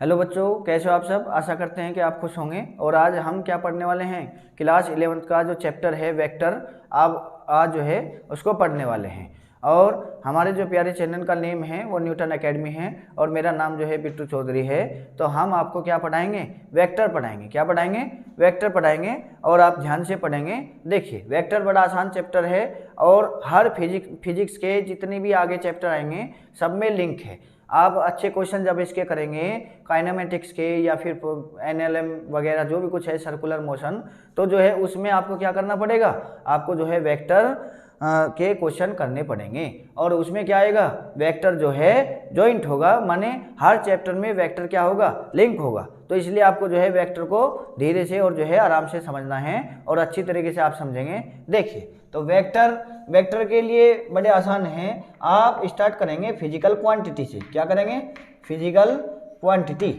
Hello बच्चों, कैसे हो आप सब। आशा करते हैं कि आप खुश होंगे। और आज हम क्या पढ़ने वाले हैं, क्लास 11th का जो चैप्टर है वेक्टर, आप आज जो है उसको पढ़ने वाले हैं। और हमारे जो प्यारे चैनल का नेम है वो न्यूटन एकेडमी है और मेरा नाम जो है बिट्टू चौधरी है। तो हम आपको क्या पढ़ाएंगे, वेक्टर पढ़ाएंगे। क्या पढ़ाएंगे, वेक्टर पढ़ाएंगे। और आप ध्यान से पढ़ेंगे। देखिए, वेक्टर बड़ा आसान चैप्टर है और हर फिजिक्स के जितने भी आगे चैप्टर आएंगे सब में लिंक है। आप अच्छे क्वेश्चन जब इसके करेंगे काइनेमेटिक्स के या फिर एनएलएम वगैरह जो भी कुछ है सर्कुलर मोशन, तो जो है उसमें आपको क्या करना पड़ेगा, आपको जो है वेक्टर के क्वेश्चन करने पड़ेंगे। और उसमें क्या आएगा, वेक्टर जो है जॉइंट होगा, माने हर चैप्टर में वेक्टर क्या होगा, लिंक होगा। तो इसलिए आपको जो है वेक्टर को धीरे से और जो है आराम से समझना है और अच्छी तरीके से आप समझेंगे। देखिए, तो वेक्टर के लिए बड़े आसान हैं। आप स्टार्ट करेंगे फिजिकल क्वांटिटी से। क्या करेंगे, फिजिकल क्वांटिटी।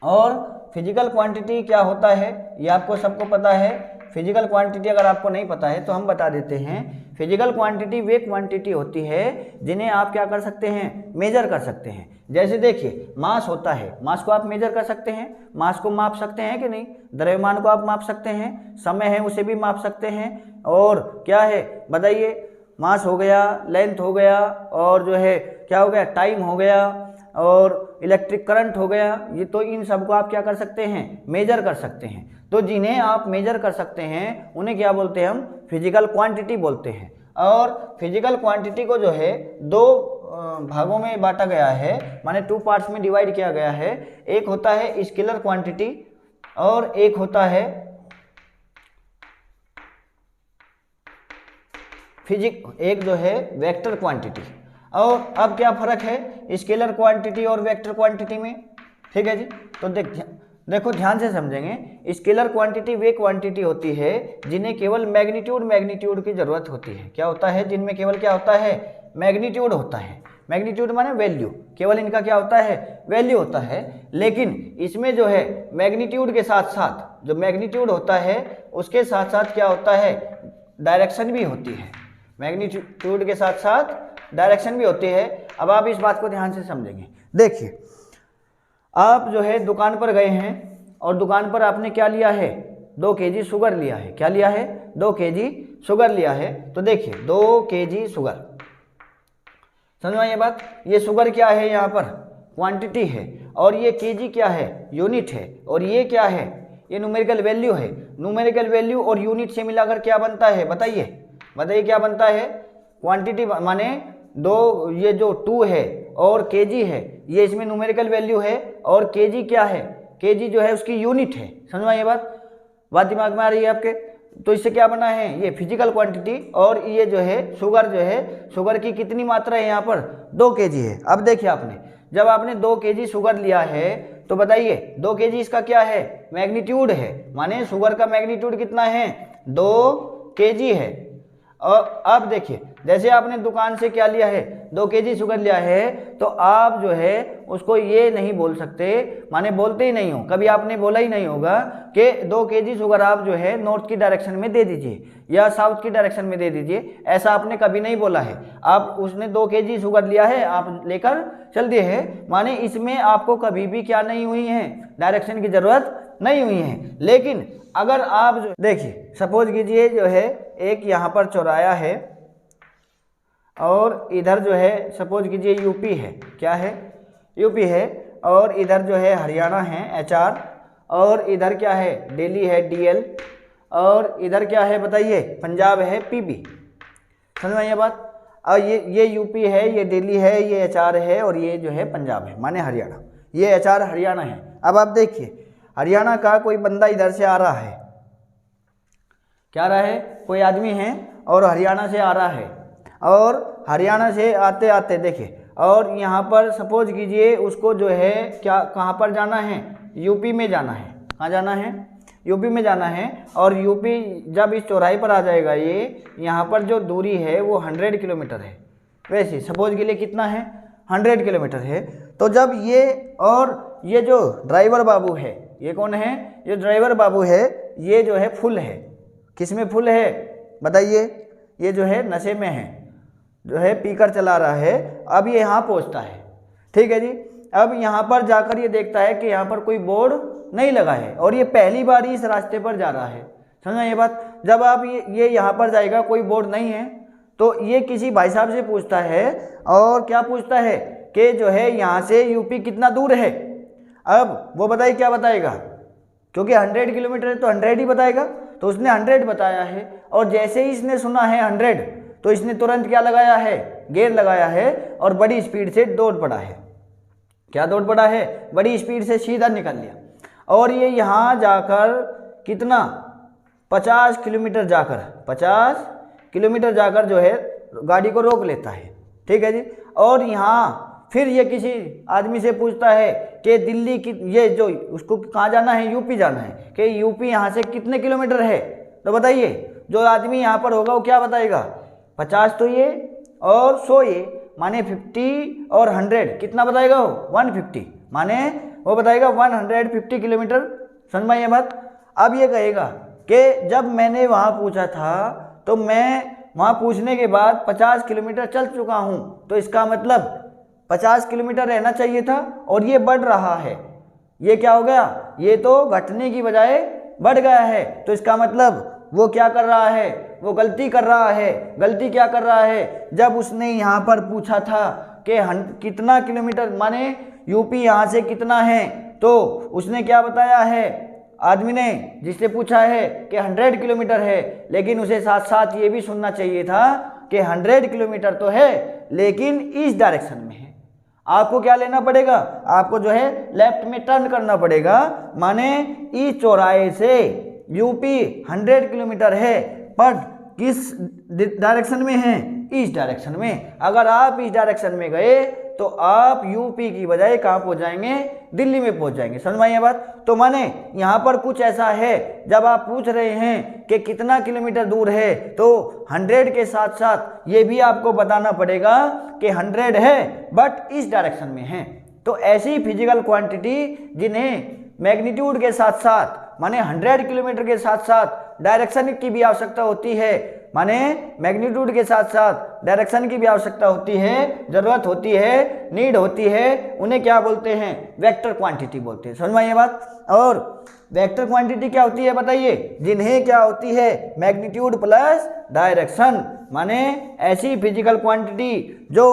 और फिजिकल क्वांटिटी क्या होता है ये आपको सबको पता है। फिजिकल क्वांटिटी अगर आपको नहीं पता है तो हम बता देते हैं। फिजिकल क्वांटिटी वे क्वांटिटी होती है जिन्हें आप क्या कर सकते हैं, मेजर कर सकते हैं। जैसे देखिए, मास होता है, मास को आप मेजर कर सकते हैं, मास को माप सकते हैं कि नहीं। द्रव्यमान को आप माप सकते हैं, समय है उसे भी माप सकते हैं। और क्या है बताइए, मास हो गया, लेंथ हो गया, और जो है क्या हो गया, टाइम हो गया, और इलेक्ट्रिक करंट हो गया। ये तो इन सब को आप क्या कर सकते हैं, मेजर कर सकते हैं। तो जिन्हें आप मेजर कर सकते हैं उन्हें क्या बोलते हैं, हम फिजिकल क्वांटिटी बोलते हैं। और फिजिकल क्वांटिटी को जो है दो भागों में बांटा गया है, माने 2 पार्ट्स में डिवाइड किया गया है। एक होता है स्केलर क्वांटिटी और एक होता है एक जो है वेक्टर क्वांटिटी। और अब क्या फर्क है स्केलर क्वांटिटी और वेक्टर क्वांटिटी में, ठीक है जी। तो देखो ध्यान से समझेंगे। स्केलर क्वांटिटी वे क्वांटिटी होती है जिन्हें केवल मैग्नीट्यूड की जरूरत होती है। क्या होता है, जिनमें केवल क्या होता है, मैग्नीट्यूड होता है। मैग्नीट्यूड माने वैल्यू, केवल इनका क्या होता है, वैल्यू होता है। लेकिन इसमें जो है मैग्नीट्यूड के साथ साथ, जो मैग्नीट्यूड होता है उसके साथ साथ क्या होता है, डायरेक्शन भी होती है। मैग्नीट्यूड के साथ साथ डायरेक्शन भी होती है। अब आप इस बात को ध्यान से समझेंगे। देखिए, आप जो है दुकान पर गए हैं और दुकान पर आपने क्या लिया है, 2 केजी शुगर लिया है। क्या लिया है, 2 केजी शुगर लिया है। तो देखिए 2 केजी शुगर, समझ में ये बात। ये शुगर क्या है, यहाँ पर क्वांटिटी है, और ये केजी क्या है, यूनिट है। और ये क्या है, ये न्यूमेरिकल वैल्यू है। न्यूमेरिकल वैल्यू और यूनिट से मिलाकर क्या बनता है, बताइए क्या बनता है, क्वांटिटी। माने दो, ये जो 2 है और केजी है, ये इसमें न्यूमेरिकल वैल्यू है। और केजी क्या है, केजी जो है उसकी यूनिट है। समझ में ये बात दिमाग में आ रही है आपके। तो इससे क्या बना है, ये फिजिकल क्वांटिटी। और ये जो है शुगर की कितनी मात्रा है यहाँ पर, 2 केजी है। अब देखिए, आपने जब आपने 2 केजी शुगर लिया है तो बताइए 2 केजी इसका क्या है, मैग्नीट्यूड है। माने शुगर का मैग्नीट्यूड कितना है, 2 केजी है। और अब देखिए, जैसे आपने दुकान से क्या लिया है, 2 केजी शुगर लिया है, तो आप जो है उसको ये नहीं बोल सकते, माने बोलते ही नहीं हो, कभी आपने बोला ही नहीं होगा कि 2 केजी शुगर आप जो है नॉर्थ की डायरेक्शन में दे दीजिए या साउथ की डायरेक्शन में दे दीजिए। ऐसा आपने कभी नहीं बोला है। आप उसने 2 केजी शुगर लिया है, आप लेकर चल दिए हैं, माने इसमें आपको कभी भी क्या नहीं हुई है, डायरेक्शन की जरूरत नहीं हुई है। लेकिन अगर आप जो देखिए, सपोज कीजिए जो है एक यहाँ पर चौराया है और इधर जो है सपोज कीजिए यूपी है। क्या है, यूपी है। और इधर जो है हरियाणा है, HR। और इधर क्या है, दिल्ली है, DL। और इधर क्या है बताइए, पंजाब है, PB। समझ में ये बात। और ये यूपी है, ये दिल्ली है, ये HR है, और ये जो है पंजाब है, माने हरियाणा। ये HR हरियाणा है। अब आप देखिए, हरियाणा का कोई बंदा इधर से आ रहा है, क्या रहा है, कोई आदमी है और हरियाणा से आ रहा है। और हरियाणा से आते आते देखिए, और यहाँ पर सपोज कीजिए उसको जो है क्या, कहाँ पर जाना है, यूपी में जाना है। कहाँ जाना है, यूपी में जाना है। और यूपी जब इस चौराहे पर आ जाएगा, ये यहाँ पर जो दूरी है वो 100 किलोमीटर है। वैसे सपोज के लिए कितना है, 100 किलोमीटर है। तो जब ये, और ये जो ड्राइवर बाबू है, ये कौन है, ये ड्राइवर बाबू है, ये जो है फुल है। किस में फुल है बताइए, ये जो है नशे में है, जो है पीकर चला रहा है। अब ये यहाँ पहुँचता है, ठीक है जी। अब यहाँ पर जाकर ये देखता है कि यहाँ पर कोई बोर्ड नहीं लगा है और ये पहली बार ही इस रास्ते पर जा रहा है। समझा ये बात। जब आप ये यहाँ पर जाएगा, कोई बोर्ड नहीं है, तो ये किसी भाई साहब से पूछता है और क्या पूछता है कि जो है यहाँ से यूपी कितना दूर है। अब वो बताइए क्या बताएगा, क्योंकि 100 किलोमीटर है तो 100 ही बताएगा। तो उसने 100 बताया है और जैसे ही इसने सुना है 100 तो इसने तुरंत क्या लगाया है, गियर लगाया है और बड़ी स्पीड से दौड़ पड़ा है। क्या दौड़ पड़ा है, बड़ी स्पीड से सीधा निकल लिया और ये यहाँ जाकर कितना 50 किलोमीटर जाकर जो है गाड़ी को रोक लेता है। ठीक है जी। और यहाँ फिर ये किसी आदमी से पूछता है कि दिल्ली की ये जो उसको कहाँ जाना है, यूपी जाना है, कि यूपी यहाँ से कितने किलोमीटर है। तो बताइए जो आदमी यहाँ पर होगा वो क्या बताएगा, 50 तो ये और 100 ये, माने 50 और 100 कितना बताएगा वो 150, माने वो बताएगा 150 किलोमीटर। समझ में ये बात। अब ये कहेगा कि जब मैंने वहाँ पूछा था तो मैं वहाँ पूछने के बाद 50 किलोमीटर चल चुका हूँ, तो इसका मतलब 50 किलोमीटर रहना चाहिए था और ये बढ़ रहा है। ये क्या हो गया, ये तो घटने की बजाय बढ़ गया है। तो इसका मतलब वो क्या कर रहा है, वो गलती कर रहा है। गलती क्या कर रहा है, जब उसने यहाँ पर पूछा था कि कितना किलोमीटर, माने यूपी यहाँ से कितना है, तो उसने क्या बताया है, आदमी ने जिससे पूछा है कि 100 किलोमीटर है, लेकिन उसे साथ साथ ये भी सुनना चाहिए था कि 100 किलोमीटर तो है लेकिन इस डायरेक्शन में है। आपको क्या लेना पड़ेगा, आपको जो है लेफ्ट में टर्न करना पड़ेगा, माने इस चौराहे से यूपी 100 किलोमीटर है पर किस डायरेक्शन में है, इस डायरेक्शन में। अगर आप इस डायरेक्शन में गए तो आप यूपी की बजाय कहाँ पहुँच जाएंगे, दिल्ली में पहुँच जाएंगे। समझ में आई ये बात। तो माने यहाँ पर कुछ ऐसा है, जब आप पूछ रहे हैं कि कितना किलोमीटर दूर है तो 100 के साथ साथ ये भी आपको बताना पड़ेगा कि 100 है बट इस डायरेक्शन में है। तो ऐसी फिजिकल क्वांटिटी जिन्हें मैग्नीट्यूड के साथ साथ माने 100 किलोमीटर के साथ साथ डायरेक्शन की भी आवश्यकता होती है, माने मैग्नीट्यूड के साथ साथ डायरेक्शन की भी आवश्यकता होती है, जरूरत होती है, नीड होती है, उन्हें क्या बोलते हैं, वेक्टर क्वांटिटी बोलते हैं। समझ में आई ये बात। और वेक्टर क्वांटिटी क्या होती है बताइए, जिन्हें क्या होती है, मैग्नीट्यूड प्लस डायरेक्शन, माने ऐसी फिजिकल क्वांटिटी जो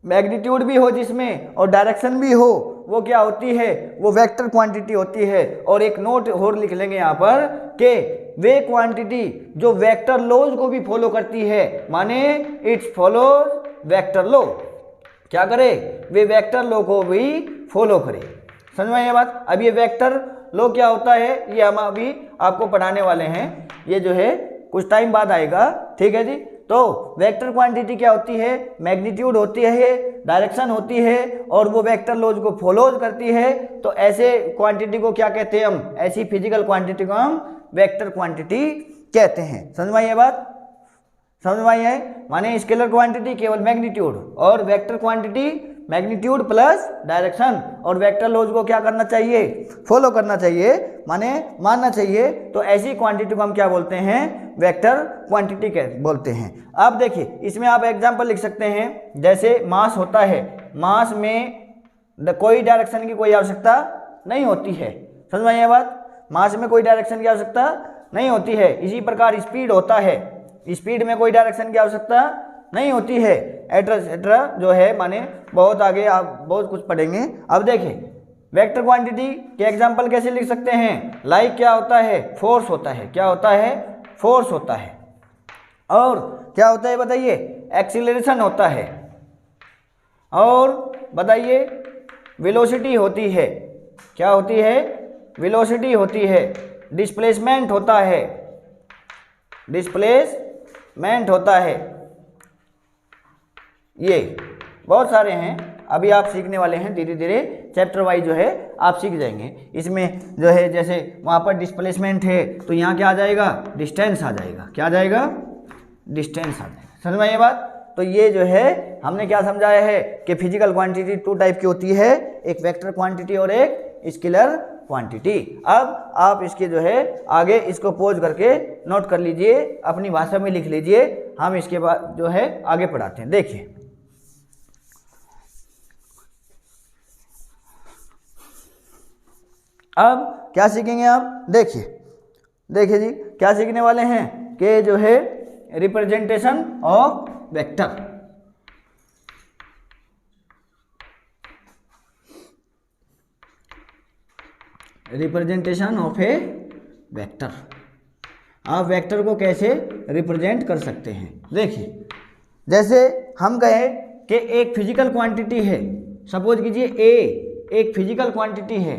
मैग्नीट्यूड भी हो जिसमें और डायरेक्शन भी हो, वो क्या होती है, वो वेक्टर क्वांटिटी होती है। और एक नोट और लिख लेंगे यहाँ पर कि वे क्वांटिटी जो वेक्टर लॉज को भी फॉलो करती है, माने इट्स फॉलोज वेक्टर लॉ। क्या करे, वे वेक्टर लॉ को भी फॉलो करे। समझ में ये बात। अब ये वेक्टर लॉ क्या होता है ये हम अभी आपको पढ़ाने वाले हैं, ये जो है कुछ टाइम बाद आएगा। ठीक है जी। तो वेक्टर क्वांटिटी क्या होती है, मैग्नीट्यूड होती है, डायरेक्शन होती है और वो वेक्टर लॉज को फॉलो करती है। तो ऐसे क्वांटिटी को क्या कहते हैं हम, ऐसी फिजिकल क्वांटिटी को हम वेक्टर क्वांटिटी कहते हैं। समझ में आई ये बात, समझ में आई है। माने स्केलर क्वांटिटी केवल मैग्नीट्यूड और vector quantity magnitude plus direction, और वेक्टर लॉज को क्या करना चाहिए, फॉलो करना चाहिए, माने मानना चाहिए। तो ऐसी क्वांटिटी को हम क्या बोलते हैं, वेक्टर क्वांटिटी बोलते हैं। अब देखिए इसमें आप एग्जांपल लिख सकते हैं, जैसे मास होता है, मास में कोई डायरेक्शन की कोई आवश्यकता नहीं होती है। समझ में आई ये बात, मास में कोई डायरेक्शन की आवश्यकता नहीं होती है। इसी प्रकार स्पीड होता है, स्पीड में कोई डायरेक्शन की आवश्यकता नहीं होती है, एट्रा जो है, माने बहुत आगे आप बहुत कुछ पढ़ेंगे। अब देखिए वेक्टर क्वांटिटी के एग्जांपल कैसे लिख सकते हैं, लाइक क्या होता है, फोर्स होता है। क्या होता है, फोर्स होता है। और क्या होता है बताइए, एक्सीलरेशन होता है। और बताइए वेलोसिटी होती है। क्या होती है, वेलोसिटी होती है। डिस्प्लेसमेंट होता है, डिस्प्लेसमेंट होता है। ये बहुत सारे हैं, अभी आप सीखने वाले हैं, धीरे धीरे चैप्टर वाइज जो है आप सीख जाएंगे। इसमें जो है जैसे वहाँ पर डिस्प्लेसमेंट है तो यहाँ क्या आ जाएगा, डिस्टेंस आ जाएगा। क्या आ जाएगा, डिस्टेंस आ जाएगा। समझ में ये बात। तो ये जो है हमने क्या समझाया है कि फिजिकल क्वांटिटी 2 टाइप की होती है, एक वेक्टर क्वांटिटी और एक स्केलर क्वांटिटी। अब आप इसके जो है आगे इसको पॉज करके नोट कर लीजिए, अपनी भाषा में लिख लीजिए, हम इसके बाद जो है आगे पढ़ाते हैं। देखिए अब क्या सीखेंगे आप, देखिए जी क्या सीखने वाले हैं कि जो है representation of vector. Representation of A vector, आप वेक्टर को कैसे रिप्रेजेंट कर सकते हैं। देखिए जैसे हम कहें कि एक फिजिकल क्वांटिटी है, सपोज कीजिए ए एक फिजिकल क्वांटिटी है,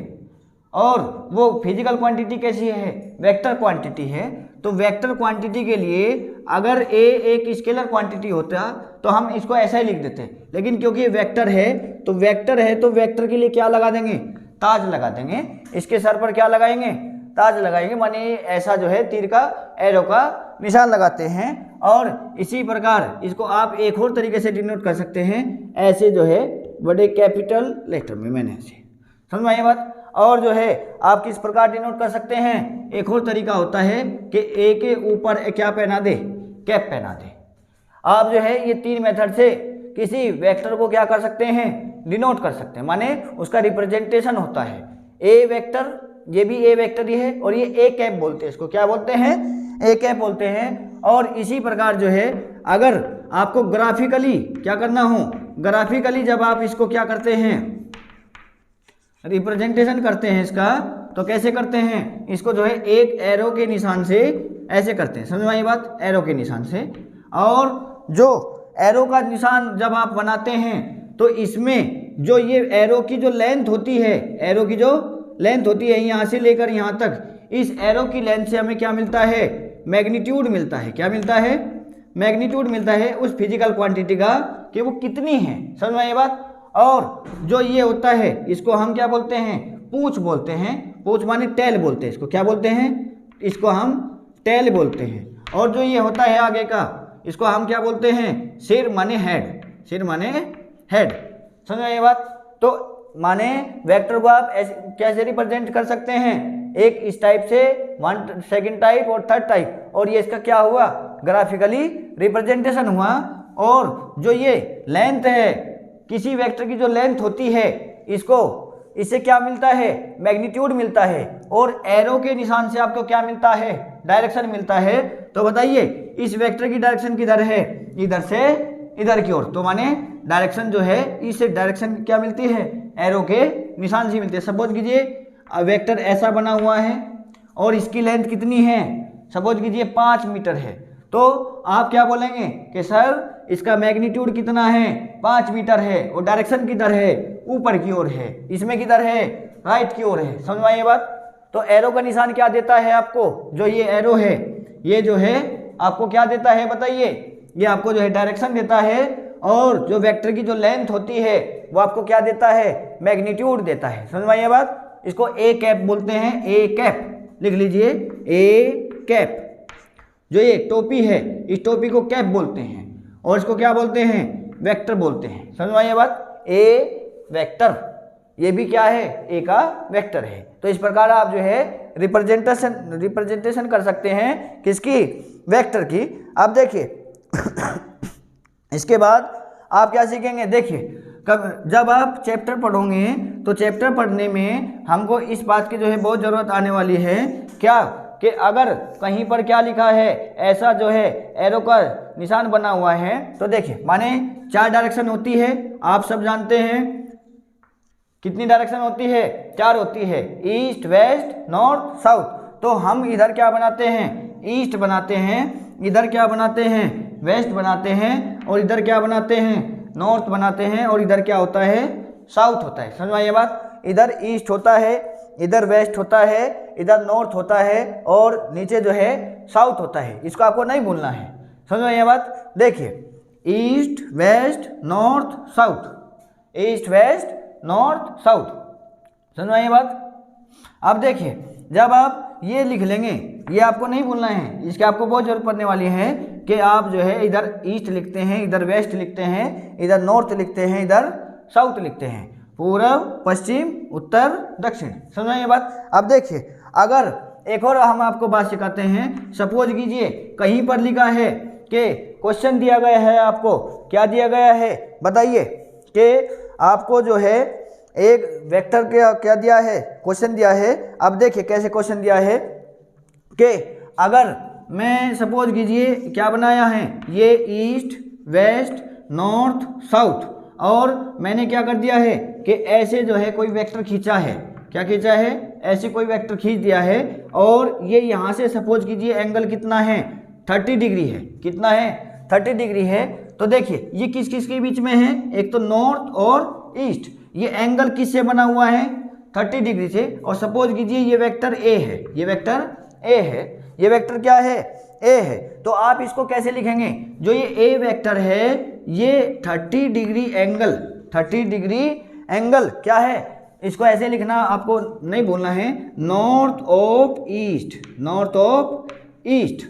और वो फिजिकल क्वांटिटी कैसी है, वेक्टर क्वांटिटी है। तो वेक्टर क्वांटिटी के लिए अगर ए एक स्केलर क्वांटिटी होता तो हम इसको ऐसा ही लिख देते, लेकिन क्योंकि ये वेक्टर है तो वेक्टर के लिए क्या लगा देंगे, ताज लगा देंगे। इसके सर पर क्या लगाएंगे, ताज लगाएंगे, माने ऐसा जो है तीर का एरो का निशान लगाते हैं। और इसी प्रकार इसको आप एक और तरीके से डिनोट कर सकते हैं, ऐसे जो है बड़े कैपिटल लेटर में, मैंने ऐसे, समझ में आई बात। और जो है आप किस प्रकार डिनोट कर सकते हैं, एक और तरीका होता है कि ए के ऊपर क्या पहना दे, कैप पहना दे। आप जो है ये तीन मेथड से किसी वेक्टर को क्या कर सकते हैं, डिनोट कर सकते हैं, माने उसका रिप्रेजेंटेशन होता है। ए वेक्टर, ये भी ए वेक्टर ही है, और ये ए कैप बोलते हैं, इसको क्या बोलते हैं, ए कैप बोलते हैं। और इसी प्रकार जो है अगर आपको ग्राफिकली क्या करना हो, ग्राफिकली जब आप इसको क्या करते हैं, रिप्रेजेंटेशन करते हैं इसका, तो कैसे करते हैं, इसको जो है एक एरो के निशान से ऐसे करते हैं, समझ में आई बात, एरो के निशान से। और जो एरो का निशान जब आप बनाते हैं तो इसमें जो ये एरो की जो लेंथ होती है, एरो की जो लेंथ होती है यहाँ से लेकर यहाँ तक, इस एरो की लेंथ से हमें क्या मिलता है, मैग्नीट्यूड मिलता है। क्या मिलता है, मैग्नीट्यूड मिलता है उस फिजिकल क्वांटिटी का कि वो कितनी है, समझ में ये बात। और जो ये होता है इसको हम क्या बोलते हैं, पूंछ बोलते हैं, पूंछ माने टेल बोलते हैं इसको, क्या बोलते हैं, इसको हम टेल बोलते हैं। और जो ये होता है आगे का, इसको हम क्या बोलते हैं, सिर माने हेड, सिर माने हेड, समझ में ये बात। तो माने वेक्टर को आप कैसे रिप्रेजेंट कर सकते हैं, एक इस टाइप से, वन सेकंड टाइप और थर्ड टाइप, और ये इसका क्या हुआ, ग्राफिकली रिप्रेजेंटेशन हुआ। और जो ये लेंथ है, किसी वेक्टर की जो लेंथ होती है, इससे क्या मिलता है, मैग्नीट्यूड मिलता है। और एरो के निशान से आपको क्या मिलता है, डायरेक्शन मिलता है। तो बताइए इस वेक्टर की डायरेक्शन किधर है, इधर से इधर की ओर, तो माने डायरेक्शन जो है, इस डायरेक्शन क्या मिलती है, एरो के निशान से मिलती है। सपोज कीजिए वेक्टर ऐसा बना हुआ है और इसकी लेंथ कितनी है, सपोज कीजिए 5 मीटर है, तो आप क्या बोलेंगे कि सर इसका मैग्नीट्यूड कितना है, 5 मीटर है, और डायरेक्शन किधर है, ऊपर की ओर है, इसमें किधर है, राइट की ओर है, समझ में आई ये बात। तो एरो का निशान क्या देता है आपको, जो ये एरो है, ये जो है आपको क्या देता है बताइए, ये आपको जो है डायरेक्शन देता है। और जो वेक्टर की जो लेंथ होती है वो आपको क्या देता है, मैग्नीट्यूड देता है, समझ में आई ये बात। इसको ए कैप बोलते हैं, ए कैप लिख लीजिए, ए कैप। जो ये टोपी है, इस टोपी को कैप बोलते हैं, और इसको क्या बोलते हैं, वेक्टर बोलते हैं, समझ में आई ये बात। ए वेक्टर, ये भी क्या है, ए का वेक्टर है। तो इस प्रकार आप जो है रिप्रेजेंटेशन कर सकते हैं, किसकी, वेक्टर की। अब देखिए इसके बाद आप क्या सीखेंगे, देखिए जब आप चैप्टर पढ़ोगे तो चैप्टर पढ़ने में हमको इस बात की जो है बहुत ज़रूरत आने वाली है, क्या कि अगर कहीं पर क्या लिखा है, ऐसा जो है एरो का निशान बना हुआ है, तो देखिए माने 4 डायरेक्शन होती है, आप सब जानते हैं। कितनी डायरेक्शन होती है, 4 होती है, ईस्ट वेस्ट नॉर्थ साउथ। तो हम इधर क्या बनाते हैं, ईस्ट बनाते हैं, इधर क्या बनाते हैं, वेस्ट बनाते हैं, और इधर क्या बनाते हैं, नॉर्थ बनाते हैं, और इधर क्या होता है, साउथ होता है, समझ में आई ये बात। इधर ईस्ट होता है, इधर वेस्ट होता है, इधर नॉर्थ होता है, और नीचे जो है साउथ होता है। इसको आपको नहीं भूलना है, समझ में ये बात। देखिए east west north south, east west north south, समझ में आई ये बात। अब देखिए जब आप ये लिख लेंगे, ये आपको नहीं भूलना है, इसकी आपको बहुत जरूरत पड़ने वाली है कि आप जो है इधर ईस्ट लिखते हैं, इधर वेस्ट लिखते हैं, इधर नॉर्थ लिखते हैं, इधर साउथ लिखते हैं, पूर्व पश्चिम उत्तर दक्षिण, समझ में ये बात। अब देखिए अगर एक और हम आपको बात सिखाते हैं, सपोज कीजिए कहीं पर लिखा है कि क्वेश्चन दिया गया है, आपको क्या दिया गया है बताइए, कि आपको जो है एक वेक्टर क्या दिया है, क्वेश्चन दिया है। अब देखिए कैसे क्वेश्चन दिया है कि अगर मैं सपोज कीजिए क्या बनाया है, ये ईस्ट वेस्ट नॉर्थ साउथ, और मैंने क्या कर दिया है कि ऐसे जो है कोई वेक्टर खींचा है, क्या खींचा है, ऐसे कोई वेक्टर खींच दिया है, और ये यहाँ से सपोज कीजिए एंगल कितना है, 30 डिग्री है। कितना है, 30 डिग्री है। तो देखिए ये किस किस के बीच में है, एक तो नॉर्थ और ईस्ट। ये एंगल किससे बना हुआ है, 30 डिग्री से। और सपोज कीजिए ये वेक्टर ए है, ये वेक्टर ए है, ये वेक्टर क्या है, ए है। तो आप इसको कैसे लिखेंगे, जो ये ए वेक्टर है ये 30 डिग्री एंगल, 30 डिग्री एंगल क्या है, इसको ऐसे लिखना, आपको नहीं बोलना है, north of east, north of east,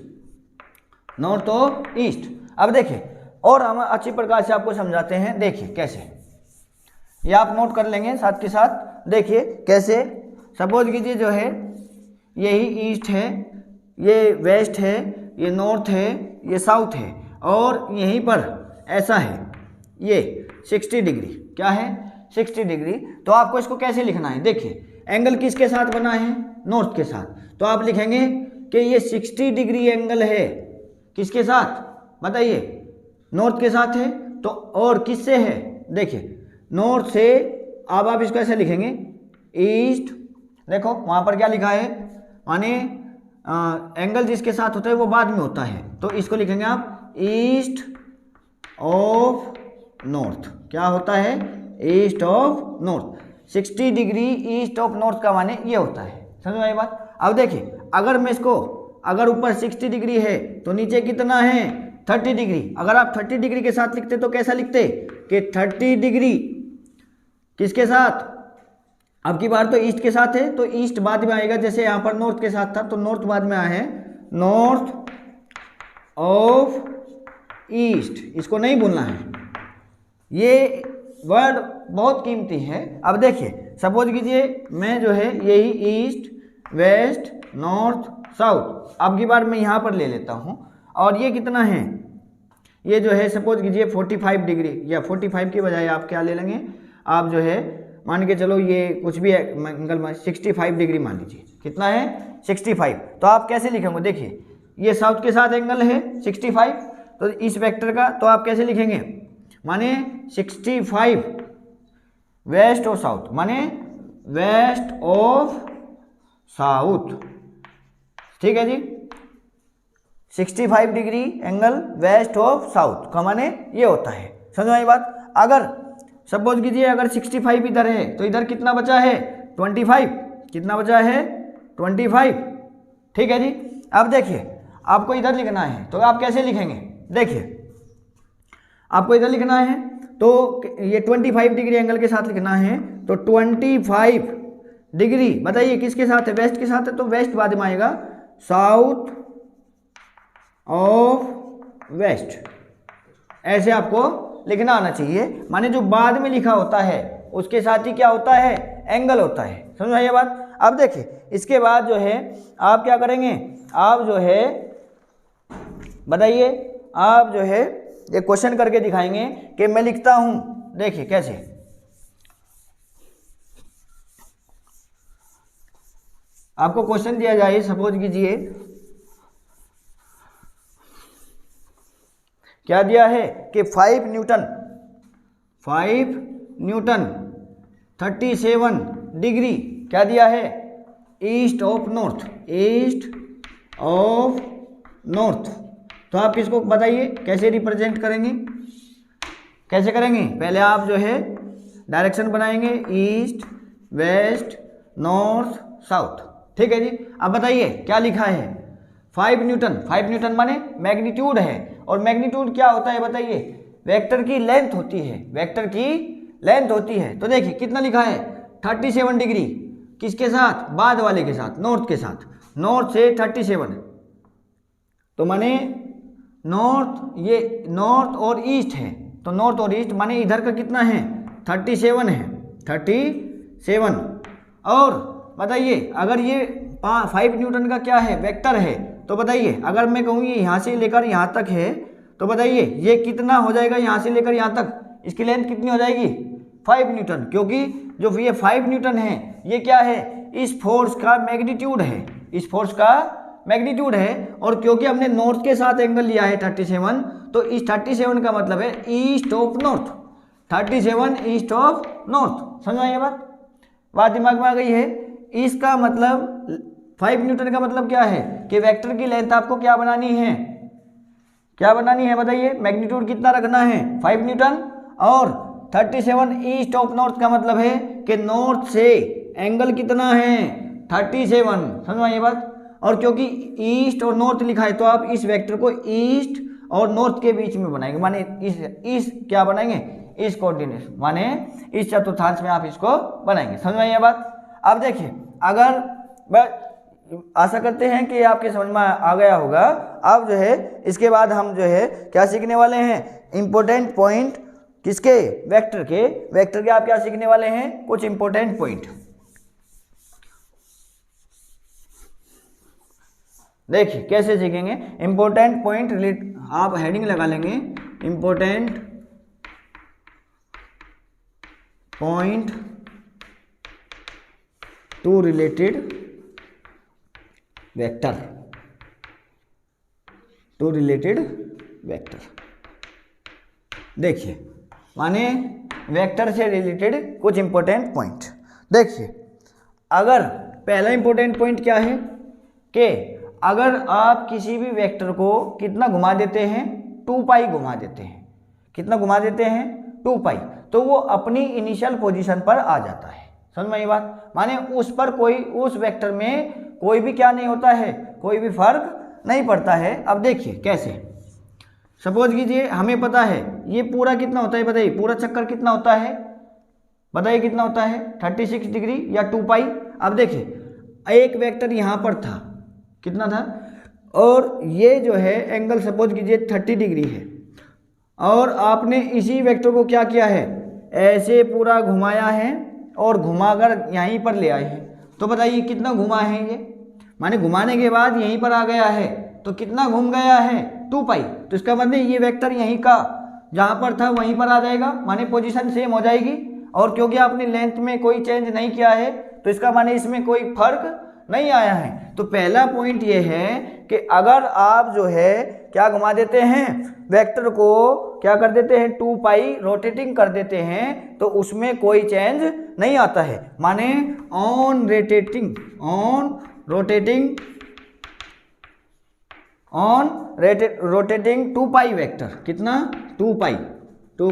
north of east. अब देखिए और हम अच्छी प्रकार से आपको समझाते हैं, देखिए कैसे, ये आप नोट कर लेंगे साथ के साथ। देखिए कैसे, सपोज कीजिए जो है यही ईस्ट है, ये वेस्ट है, ये नॉर्थ है, ये साउथ है, और यहीं पर ऐसा है ये 60 डिग्री, क्या है 60 डिग्री। तो आपको इसको कैसे लिखना है, देखिए एंगल किसके साथ बना है, नॉर्थ के साथ। तो आप लिखेंगे कि ये 60 डिग्री एंगल है, किसके साथ बताइए, नॉर्थ के साथ है। तो और किससे है, देखिए नॉर्थ से। अब आप इसको ऐसे लिखेंगे ईस्ट, देखो वहाँ पर क्या लिखा है, माने एंगल जिसके साथ होता है वो बाद में होता है, तो इसको लिखेंगे आप ईस्ट ऑफ नॉर्थ, क्या होता है, east of north. 60 degree east of north का माने ये होता है, समझ में आई बात। अब देखिए अगर मैं इसको, अगर ऊपर 60 डिग्री है तो नीचे कितना है 30 डिग्री। अगर आप 30 डिग्री के साथ लिखते तो कैसा लिखते कि 30 डिग्री किसके साथ, अब की बार तो ईस्ट के साथ है तो ईस्ट बाद में आएगा, जैसे यहाँ पर नॉर्थ के साथ था तो नॉर्थ बाद में आया है, नॉर्थ ऑफ ईस्ट, इसको नहीं बोलना है, ये वर्ड बहुत कीमती है। अब देखिए सपोज कीजिए मैं जो है यही ईस्ट वेस्ट नॉर्थ साउथ, अब की बार मैं यहाँ पर ले लेता हूँ, और ये कितना है, ये जो है सपोज कीजिए 45 डिग्री, या 45 की बजाय आप क्या ले लेंगे, आप जो है मान के चलो ये कुछ भी एंगल 65 डिग्री मान लीजिए, कितना है 65। तो आप कैसे लिखेंगे, देखिए ये साउथ के साथ एंगल है 65, तो इस वेक्टर का तो आप कैसे लिखेंगे, माने 65 वेस्ट और साउथ, माने वेस्ट ऑफ साउथ, ठीक है जी। 65 degree angle west of south का माने ये होता है, समझ आई बात। अगर सपोज कीजिए अगर 65 इधर है तो इधर कितना बचा है 25, कितना बचा है 25, ठीक है जी। अब देखिए आपको इधर लिखना है तो आप कैसे लिखेंगे, देखिए आपको इधर लिखना है तो ये 25 डिग्री एंगल के साथ लिखना है, तो 25 डिग्री बताइए किसके साथ है, वेस्ट के साथ है, तो वेस्ट बाद में आएगा, साउथ ऑफ वेस्ट, ऐसे आपको लिखना आना चाहिए। माने जो बाद में लिखा होता है उसके साथ ही क्या होता है, एंगल होता है, समझ में ये बात। अब देखिए इसके बाद जो है आप क्या करेंगे, आप जो है बताइए, आप जो है ये क्वेश्चन करके दिखाएंगे कि मैं लिखता हूं, देखिए कैसे, आपको क्वेश्चन दिया जाए, सपोज कीजिए क्या दिया है कि 5 न्यूटन 37 डिग्री क्या दिया है, east of north, east of north. तो आप किसको बताइए कैसे रिप्रेजेंट करेंगे, कैसे करेंगे, पहले आप जो है डायरेक्शन बनाएंगे ईस्ट वेस्ट नॉर्थ साउथ, ठीक है जी। अब बताइए क्या लिखा है, 5 न्यूटन, 5 न्यूटन माने मैग्नीट्यूड है, और मैग्नीट्यूड क्या होता है बताइए, वेक्टर की लेंथ होती है, वेक्टर की लेंथ होती है। तो देखिए कितना लिखा है 37 डिग्री, किसके साथ, बाद वाले के साथ, नॉर्थ के साथ, नॉर्थ से 37, तो माने नॉर्थ, ये नॉर्थ और ईस्ट है, तो नॉर्थ और ईस्ट माने इधर का कितना है 37 है, 37। और बताइए अगर ये 5 न्यूटन का क्या है, वेक्टर है, तो बताइए अगर मैं कहूँ ये यहाँ से लेकर यहाँ तक है, तो बताइए ये कितना हो जाएगा, यहाँ से लेकर यहाँ तक इसकी लेंथ कितनी हो जाएगी 5 न्यूटन, क्योंकि जो ये 5 न्यूटन है ये क्या है, इस फोर्स का मैग्नीट्यूड है, इस फोर्स का मैग्नीट्यूड है। और क्योंकि हमने नॉर्थ के साथ एंगल लिया है 37, तो इस 37 का मतलब है east of north, 37 east of north. समझ में आई ये बात दिमाग में आ गई है। इसका मतलब 5 न्यूटन का मतलब क्या है कि वेक्टर की लेंथ आपको क्या बनानी है, क्या बनानी है बताइए, मैग्नीट्यूड कितना रखना है 5 न्यूटन। और 37 ईस्ट ऑफ नॉर्थ का मतलब है कि नॉर्थ से एंगल कितना है 37। समझ में आई ये बात। और क्योंकि ईस्ट और नॉर्थ लिखा है तो आप इस वेक्टर को ईस्ट और नॉर्थ के बीच में बनाएंगे, माने इस क्या बनाएंगे, इस कोऑर्डिनेट, माने इस चतुर्थांश में आप इसको बनाएंगे। समझ में आई ये बात। अब देखिए, अगर आशा करते हैं कि आपके समझ में आ गया होगा। अब जो है इसके बाद हम जो है क्या सीखने वाले हैं, इंपॉर्टेंट पॉइंट किसके, वेक्टर के आप क्या सीखने वाले हैं, कुछ इंपॉर्टेंट पॉइंट। देखिए कैसे सीखेंगे इंपॉर्टेंट पॉइंट, आप हेडिंग लगा लेंगे important point to related vector, to related vector. देखिए माने वेक्टर से रिलेटेड कुछ इंपॉर्टेंट पॉइंट। देखिए अगर पहला इंपॉर्टेंट पॉइंट क्या है कि अगर आप किसी भी वेक्टर को कितना घुमा देते हैं, 2 पाई घुमा देते हैं, कितना घुमा देते हैं 2 पाई, तो वो अपनी इनिशियल पोजीशन पर आ जाता है। समझ में ये बात, माने उस पर कोई, उस वेक्टर में कोई भी क्या नहीं होता है, कोई भी फर्क नहीं पड़ता है। अब देखिए कैसे, सपोज कीजिए हमें पता है ये पूरा कितना होता है बताइए, पूरा चक्कर कितना होता है बताइए, कितना होता है 36 डिग्री या 2 पाई। अब देखिए एक वेक्टर यहाँ पर था, कितना था, और ये जो है एंगल सपोज कीजिए 30 डिग्री है, और आपने इसी वेक्टर को क्या किया है, ऐसे पूरा घुमाया है और घुमाकर यहीं पर ले आए हैं। तो बताइए कितना घुमा है ये, माने घुमाने के बाद यहीं पर आ गया है, तो कितना घूम गया है 2 पाई। तो इसका मतलब ये वेक्टर यहीं का जहाँ पर था वहीं पर आ जाएगा, माने पोजीशन सेम हो जाएगी। और क्योंकि आपने लेंथ में कोई चेंज नहीं किया है तो इसका माने इसमें कोई फर्क नहीं आया है। तो पहला पॉइंट ये है कि अगर आप जो है क्या घुमा देते हैं, वेक्टर को क्या कर देते हैं 2 पाई रोटेटिंग कर देते हैं, तो उसमें कोई चेंज नहीं आता है। माने ऑन रोटेटिंग 2 पाई वेक्टर, कितना 2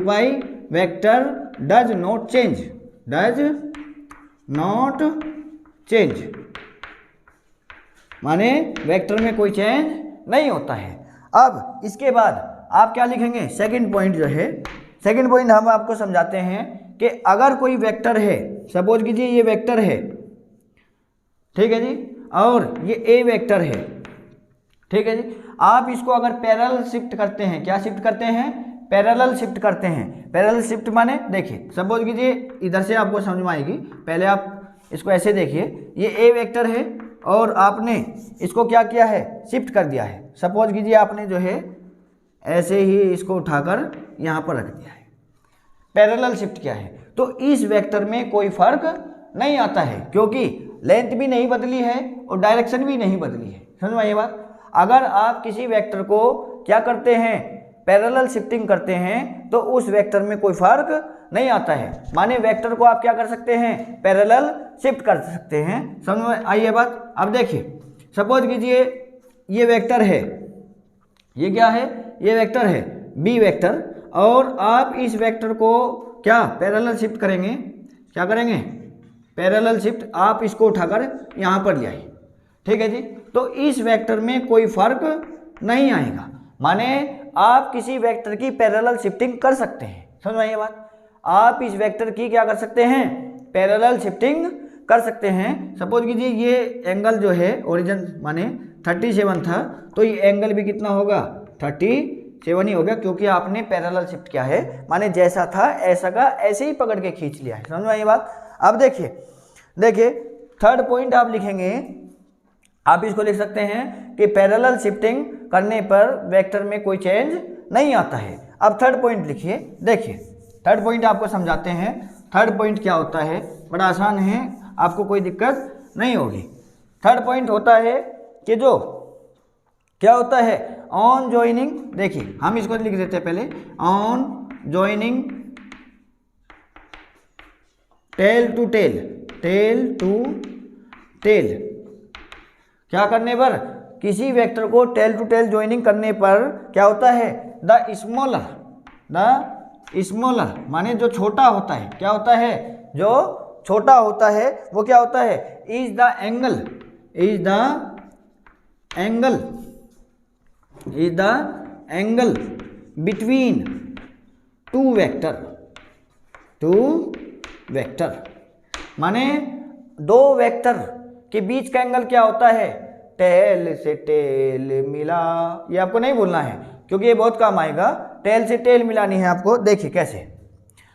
पाई वेक्टर डज नॉट चेंज, माने वेक्टर में कोई चेंज नहीं होता है। अब इसके बाद आप क्या लिखेंगे, सेकंड पॉइंट जो है, सेकंड पॉइंट हम आपको समझाते हैं कि अगर कोई वेक्टर है, सपोज कीजिए ये वेक्टर है, ठीक है जी, और ये ए वेक्टर है, ठीक है जी, आप इसको अगर पैरेलल शिफ्ट करते हैं, क्या शिफ्ट करते हैं, पैरेलल शिफ्ट करते हैं। पैरेलल शिफ्ट माने देखिए सपोज कीजिए इधर से आपको समझ में आएगी, पहले आप इसको ऐसे देखिए, ये ए वेक्टर है और आपने इसको क्या किया है, शिफ्ट कर दिया है। सपोज कीजिए आपने जो है ऐसे ही इसको उठाकर यहाँ पर रख दिया है, पैरेलल शिफ्ट किया है। तो इस वेक्टर में कोई फर्क नहीं आता है, क्योंकि लेंथ भी नहीं बदली है और डायरेक्शन भी नहीं बदली है। समझ में ये बात। अगर आप किसी वेक्टर को क्या करते हैं, पैरेलल शिफ्टिंग करते हैं, तो उस वेक्टर में कोई फर्क नहीं आता है। माने वेक्टर को आप क्या कर सकते हैं, पैरेलल शिफ्ट कर सकते हैं। समझ में आई ये बात। अब देखिए सपोज कीजिए ये वेक्टर है, ये क्या है, ये वेक्टर है बी वेक्टर, और आप इस वेक्टर को क्या पैरेलल शिफ्ट करेंगे, क्या करेंगे, पैरेलल शिफ्ट, आप इसको उठाकर यहाँ पर ले आए, ठीक है जी। तो इस वेक्टर में कोई फर्क नहीं आएगा। माने आप किसी वेक्टर की पैरेलल शिफ्टिंग कर सकते हैं। समझ में आई ये बात। आप इस वेक्टर की क्या कर सकते हैं, पैरेलल शिफ्टिंग कर सकते हैं। सपोज कीजिए ये एंगल जो है ओरिजिन माने 37 था, तो ये एंगल भी कितना होगा 37 ही होगा, क्योंकि आपने पैरेलल शिफ्ट किया है। माने जैसा था ऐसा का ऐसे ही पकड़ के खींच लिया है। समझ में आई ये बात। अब देखिए थर्ड पॉइंट आप लिखेंगे, आप इसको लिख सकते हैं कि पैरेलल शिफ्टिंग करने पर वेक्टर में कोई चेंज नहीं आता है। अब थर्ड पॉइंट लिखिए। देखिए थर्ड पॉइंट आपको समझाते हैं। थर्ड पॉइंट क्या होता है, बड़ा आसान है, आपको कोई दिक्कत नहीं होगी। थर्ड पॉइंट होता है कि जो क्या होता है ऑन ज्वाइनिंग, देखिए हम इसको लिख देते हैं पहले, on joining tail to tail, tail to tail, क्या करने पर, किसी वेक्टर को टेल टू टेल ज्वाइनिंग करने पर क्या होता है, द स्मॉलर माने जो छोटा होता है, क्या होता है, जो छोटा होता है वो क्या होता है, is the angle between two vector, माने दो वेक्टर के बीच का एंगल क्या होता है, टेल से टेल मिला। ये आपको नहीं भूलना है क्योंकि ये बहुत काम आएगा, टेल से टेल मिलानी है आपको। देखिए कैसे,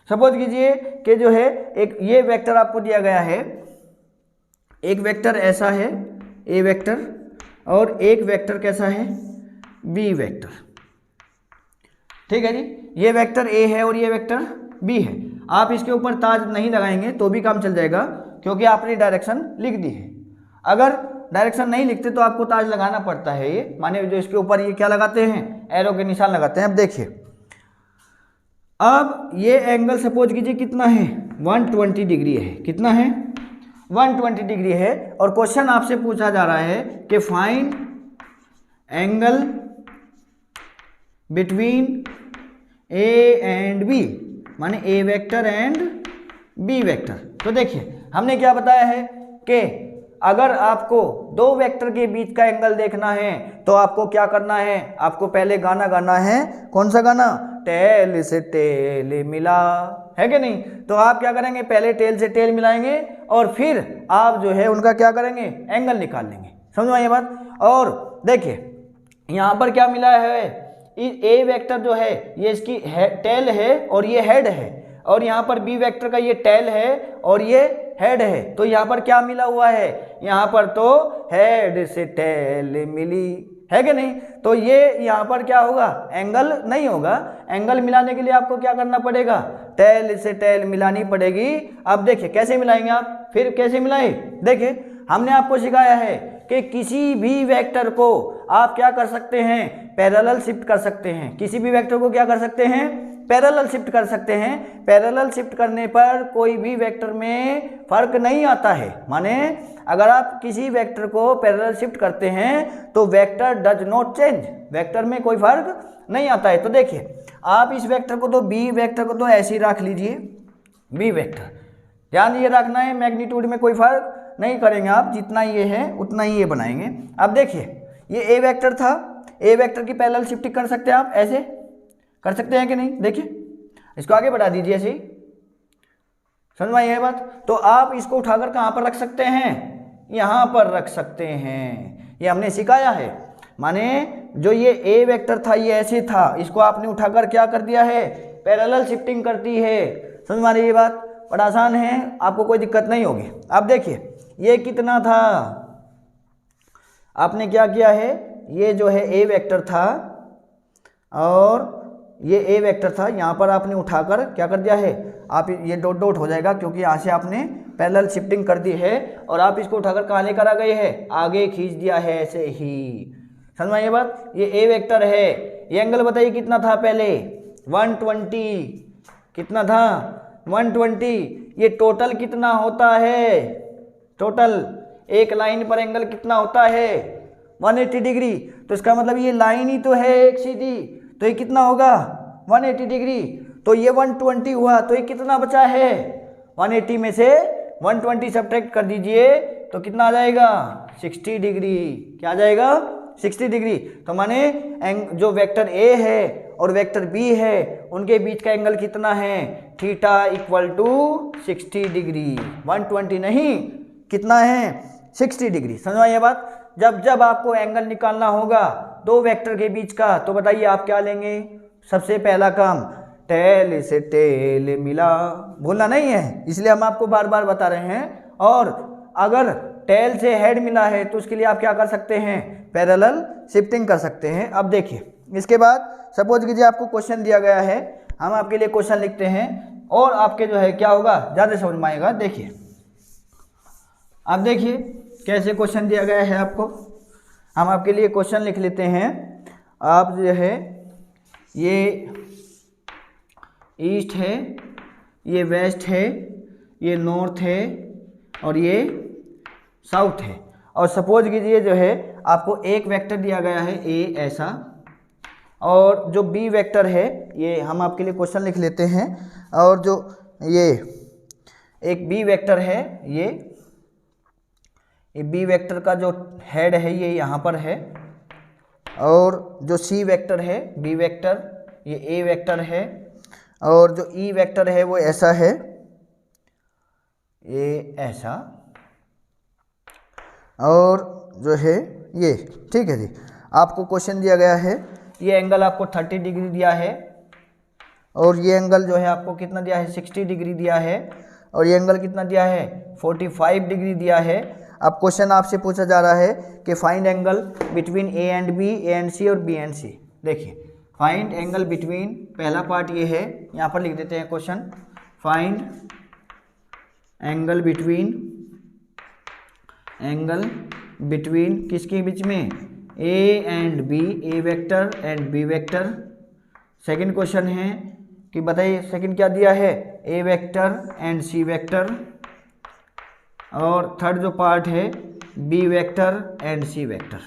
सपोज कीजिए कि जो है एक ये वेक्टर आपको दिया गया है, एक वेक्टर ऐसा है ए वेक्टर और एक वेक्टर कैसा है बी वेक्टर, ठीक है जी। ये वेक्टर ए है और ये वेक्टर बी है। आप इसके ऊपर ताज नहीं लगाएंगे तो भी काम चल जाएगा क्योंकि आपने डायरेक्शन लिख दी है। अगर डायरेक्शन नहीं लिखते तो आपको ताज लगाना पड़ता है, ये माने जो इसके ऊपर ये क्या लगाते हैं, एरो के निशान लगाते हैं। अब देखिए, अब ये एंगल सपोज कीजिए कितना है 120 डिग्री है, कितना है 120 डिग्री है, और क्वेश्चन आपसे पूछा जा रहा है कि find angle between A and B, माने A vector and B vector. तो देखिए हमने क्या बताया है कि अगर आपको दो वेक्टर के बीच का एंगल देखना है तो आपको क्या करना है, आपको पहले गाना गाना है, कौन सा गाना, टेल से टेल मिला, है कि नहीं। तो आप क्या करेंगे, पहले टेल से टेल मिलाएंगे और फिर आप जो है उनका क्या करेंगे, एंगल निकाल लेंगे। समझ में ये बात। और देखिए यहाँ पर क्या मिला है, ए वेक्टर जो है ये इसकी टेल है और ये हेड है, और यहाँ पर बी वेक्टर का ये टेल है और ये हेड है। तो यहाँ पर क्या मिला हुआ है, यहाँ पर तो हेड से टेल मिली, है कि नहीं। तो ये यहाँ पर क्या होगा, एंगल नहीं होगा। एंगल मिलाने के लिए आपको क्या करना पड़ेगा, टेल से टेल मिलानी पड़ेगी। अब देखिए कैसे मिलाएंगे आप, फिर कैसे मिलाए, देखिए हमने आपको सिखाया है कि किसी भी वेक्टर को आप क्या कर सकते हैं, पैरेलल शिफ्ट कर सकते हैं। किसी भी वेक्टर को क्या कर सकते हैं, पैरेलल शिफ्ट कर सकते हैं। पैरेलल शिफ्ट करने पर कोई भी वेक्टर में फर्क नहीं आता है, माने अगर आप किसी वेक्टर को पैरेलल शिफ्ट करते हैं तो vector does not change, vector में कोई फर्क नहीं आता है। तो देखिए आप इस वेक्टर को तो बी वेक्टर को तो ऐसे ही रख लीजिए, बी वेक्टर, ध्यान ये रखना है, मैग्नीट्यूड में कोई फर्क नहीं करेंगे आप, जितना ये है उतना ही ये बनाएंगे। अब देखिए ये ए वेक्टर था, ए वेक्टर की पैरेलल शिफ्टिंग कर सकते हैं आप, ऐसे कर सकते हैं कि नहीं, देखिए इसको आगे बढ़ा दीजिए ऐसे ही, समझ में आई है बात। तो आप इसको उठाकर कहाँ पर रख सकते हैं, यहाँ पर रख सकते हैं, ये हमने सिखाया है। माने जो ये ए वेक्टर था ये ऐसे था, इसको आपने उठाकर क्या कर दिया है, पैरेलल शिफ्टिंग कर दी है। समझ में आ रही है बात, बड़ा आसान है, आपको कोई दिक्कत नहीं होगी। अब देखिए ये कितना था, आपने क्या किया है, ये जो है ए वेक्टर था और ये ए वेक्टर था, यहाँ पर आपने उठाकर क्या कर दिया है, आप ये डॉट डॉट हो जाएगा क्योंकि यहाँ से आपने पैरेलल शिफ्टिंग कर दी है, और आप इसको उठाकर कहाँ लेकर आ गए हैं, आगे खींच दिया है ऐसे ही। समझ में ये बात, ये ए वेक्टर है, ये एंगल बताइए कितना था पहले 120, कितना था 120। ये टोटल कितना होता है, टोटल एक लाइन पर एंगल कितना होता है 180 डिग्री। तो इसका मतलब ये लाइन ही तो है एक सीधी, तो ये कितना होगा 180 डिग्री। तो ये 120 हुआ, तो ये कितना बचा है 180 में से 120 सब्ट्रैक्ट कर दीजिए तो कितना आ जाएगा 60 डिग्री। क्या आ जाएगा 60 डिग्री। तो माने जो वेक्टर ए है और वेक्टर बी है उनके बीच का एंगल कितना है, थीटा इक्वल टू 60 डिग्री, 120 नहीं, कितना है 60 डिग्री। समझ ये बात। जब आपको एंगल निकालना होगा दो वेक्टर के बीच का तो बताइए आप क्या लेंगे, सबसे पहला काम टेल से टेल मिला, भूलना नहीं है, इसलिए हम आपको बार बार बता रहे हैं। और अगर टेल से हेड मिला है तो उसके लिए आप क्या कर सकते हैं, पैरेलल शिफ्टिंग कर सकते हैं। अब देखिए इसके बाद सपोज कीजिए आपको क्वेश्चन दिया गया है, हम आपके लिए क्वेश्चन लिखते हैं। और आपके जो है क्या होगा, ज़्यादा समझ में आएगा। देखिए अब देखिए कैसे क्वेश्चन दिया गया है आपको। हम आपके लिए क्वेश्चन लिख लेते हैं। आप जो है ये ईस्ट है, ये वेस्ट है, ये नॉर्थ है और ये साउथ है। और सपोज कीजिए जो है आपको एक वेक्टर दिया गया है ए ऐसा, और जो बी वेक्टर है ये हम आपके लिए क्वेश्चन लिख लेते हैं। और जो ये एक बी वेक्टर है, ये बी वेक्टर का जो हेड है ये यहाँ पर है, और जो सी वेक्टर है बी वेक्टर ये ए वेक्टर है, और जो ई वेक्टर है वो ऐसा है, ये ऐसा, और जो है ये। ठीक है जी, आपको क्वेश्चन दिया गया है, ये एंगल आपको 30 डिग्री दिया है, और ये एंगल जो है आपको कितना दिया है 60 डिग्री दिया है, और ये एंगल कितना दिया है 45 डिग्री दिया है। अब क्वेश्चन आपसे पूछा जा रहा है कि find angle between A and B, A and C और बी एंड सी। देखिए फाइंड एंगल बिटवीन, पहला पार्ट ये है, यहाँ पर लिख देते हैं क्वेश्चन, फाइंड एंगल बिटवीन किसके बीच में, A and B, A vector and B vector. Second question है कि बताइए सेकंड क्या दिया है, A vector and C vector. और थर्ड जो पार्ट है B vector and C vector,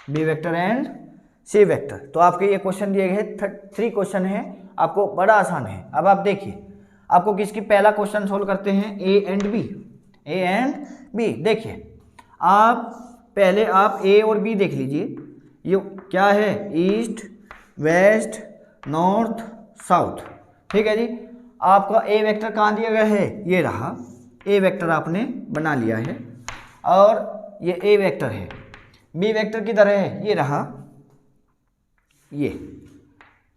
B vector and C vector. तो आपके ये क्वेश्चन दिए गए 3 क्वेश्चन है, आपको बड़ा आसान है। अब आप देखिए आपको किसकी पहला क्वेश्चन सोल्व करते हैं, A and B, A and B. देखिए आप पहले आप ए और बी देख लीजिए, ये क्या है, ईस्ट वेस्ट नॉर्थ साउथ। ठीक है जी, आपका ए वेक्टर कहाँ दिया गया है, ये रहा, ए वेक्टर आपने बना लिया है, और ये ए वेक्टर है। बी वेक्टर किधर है, ये रहा, ये।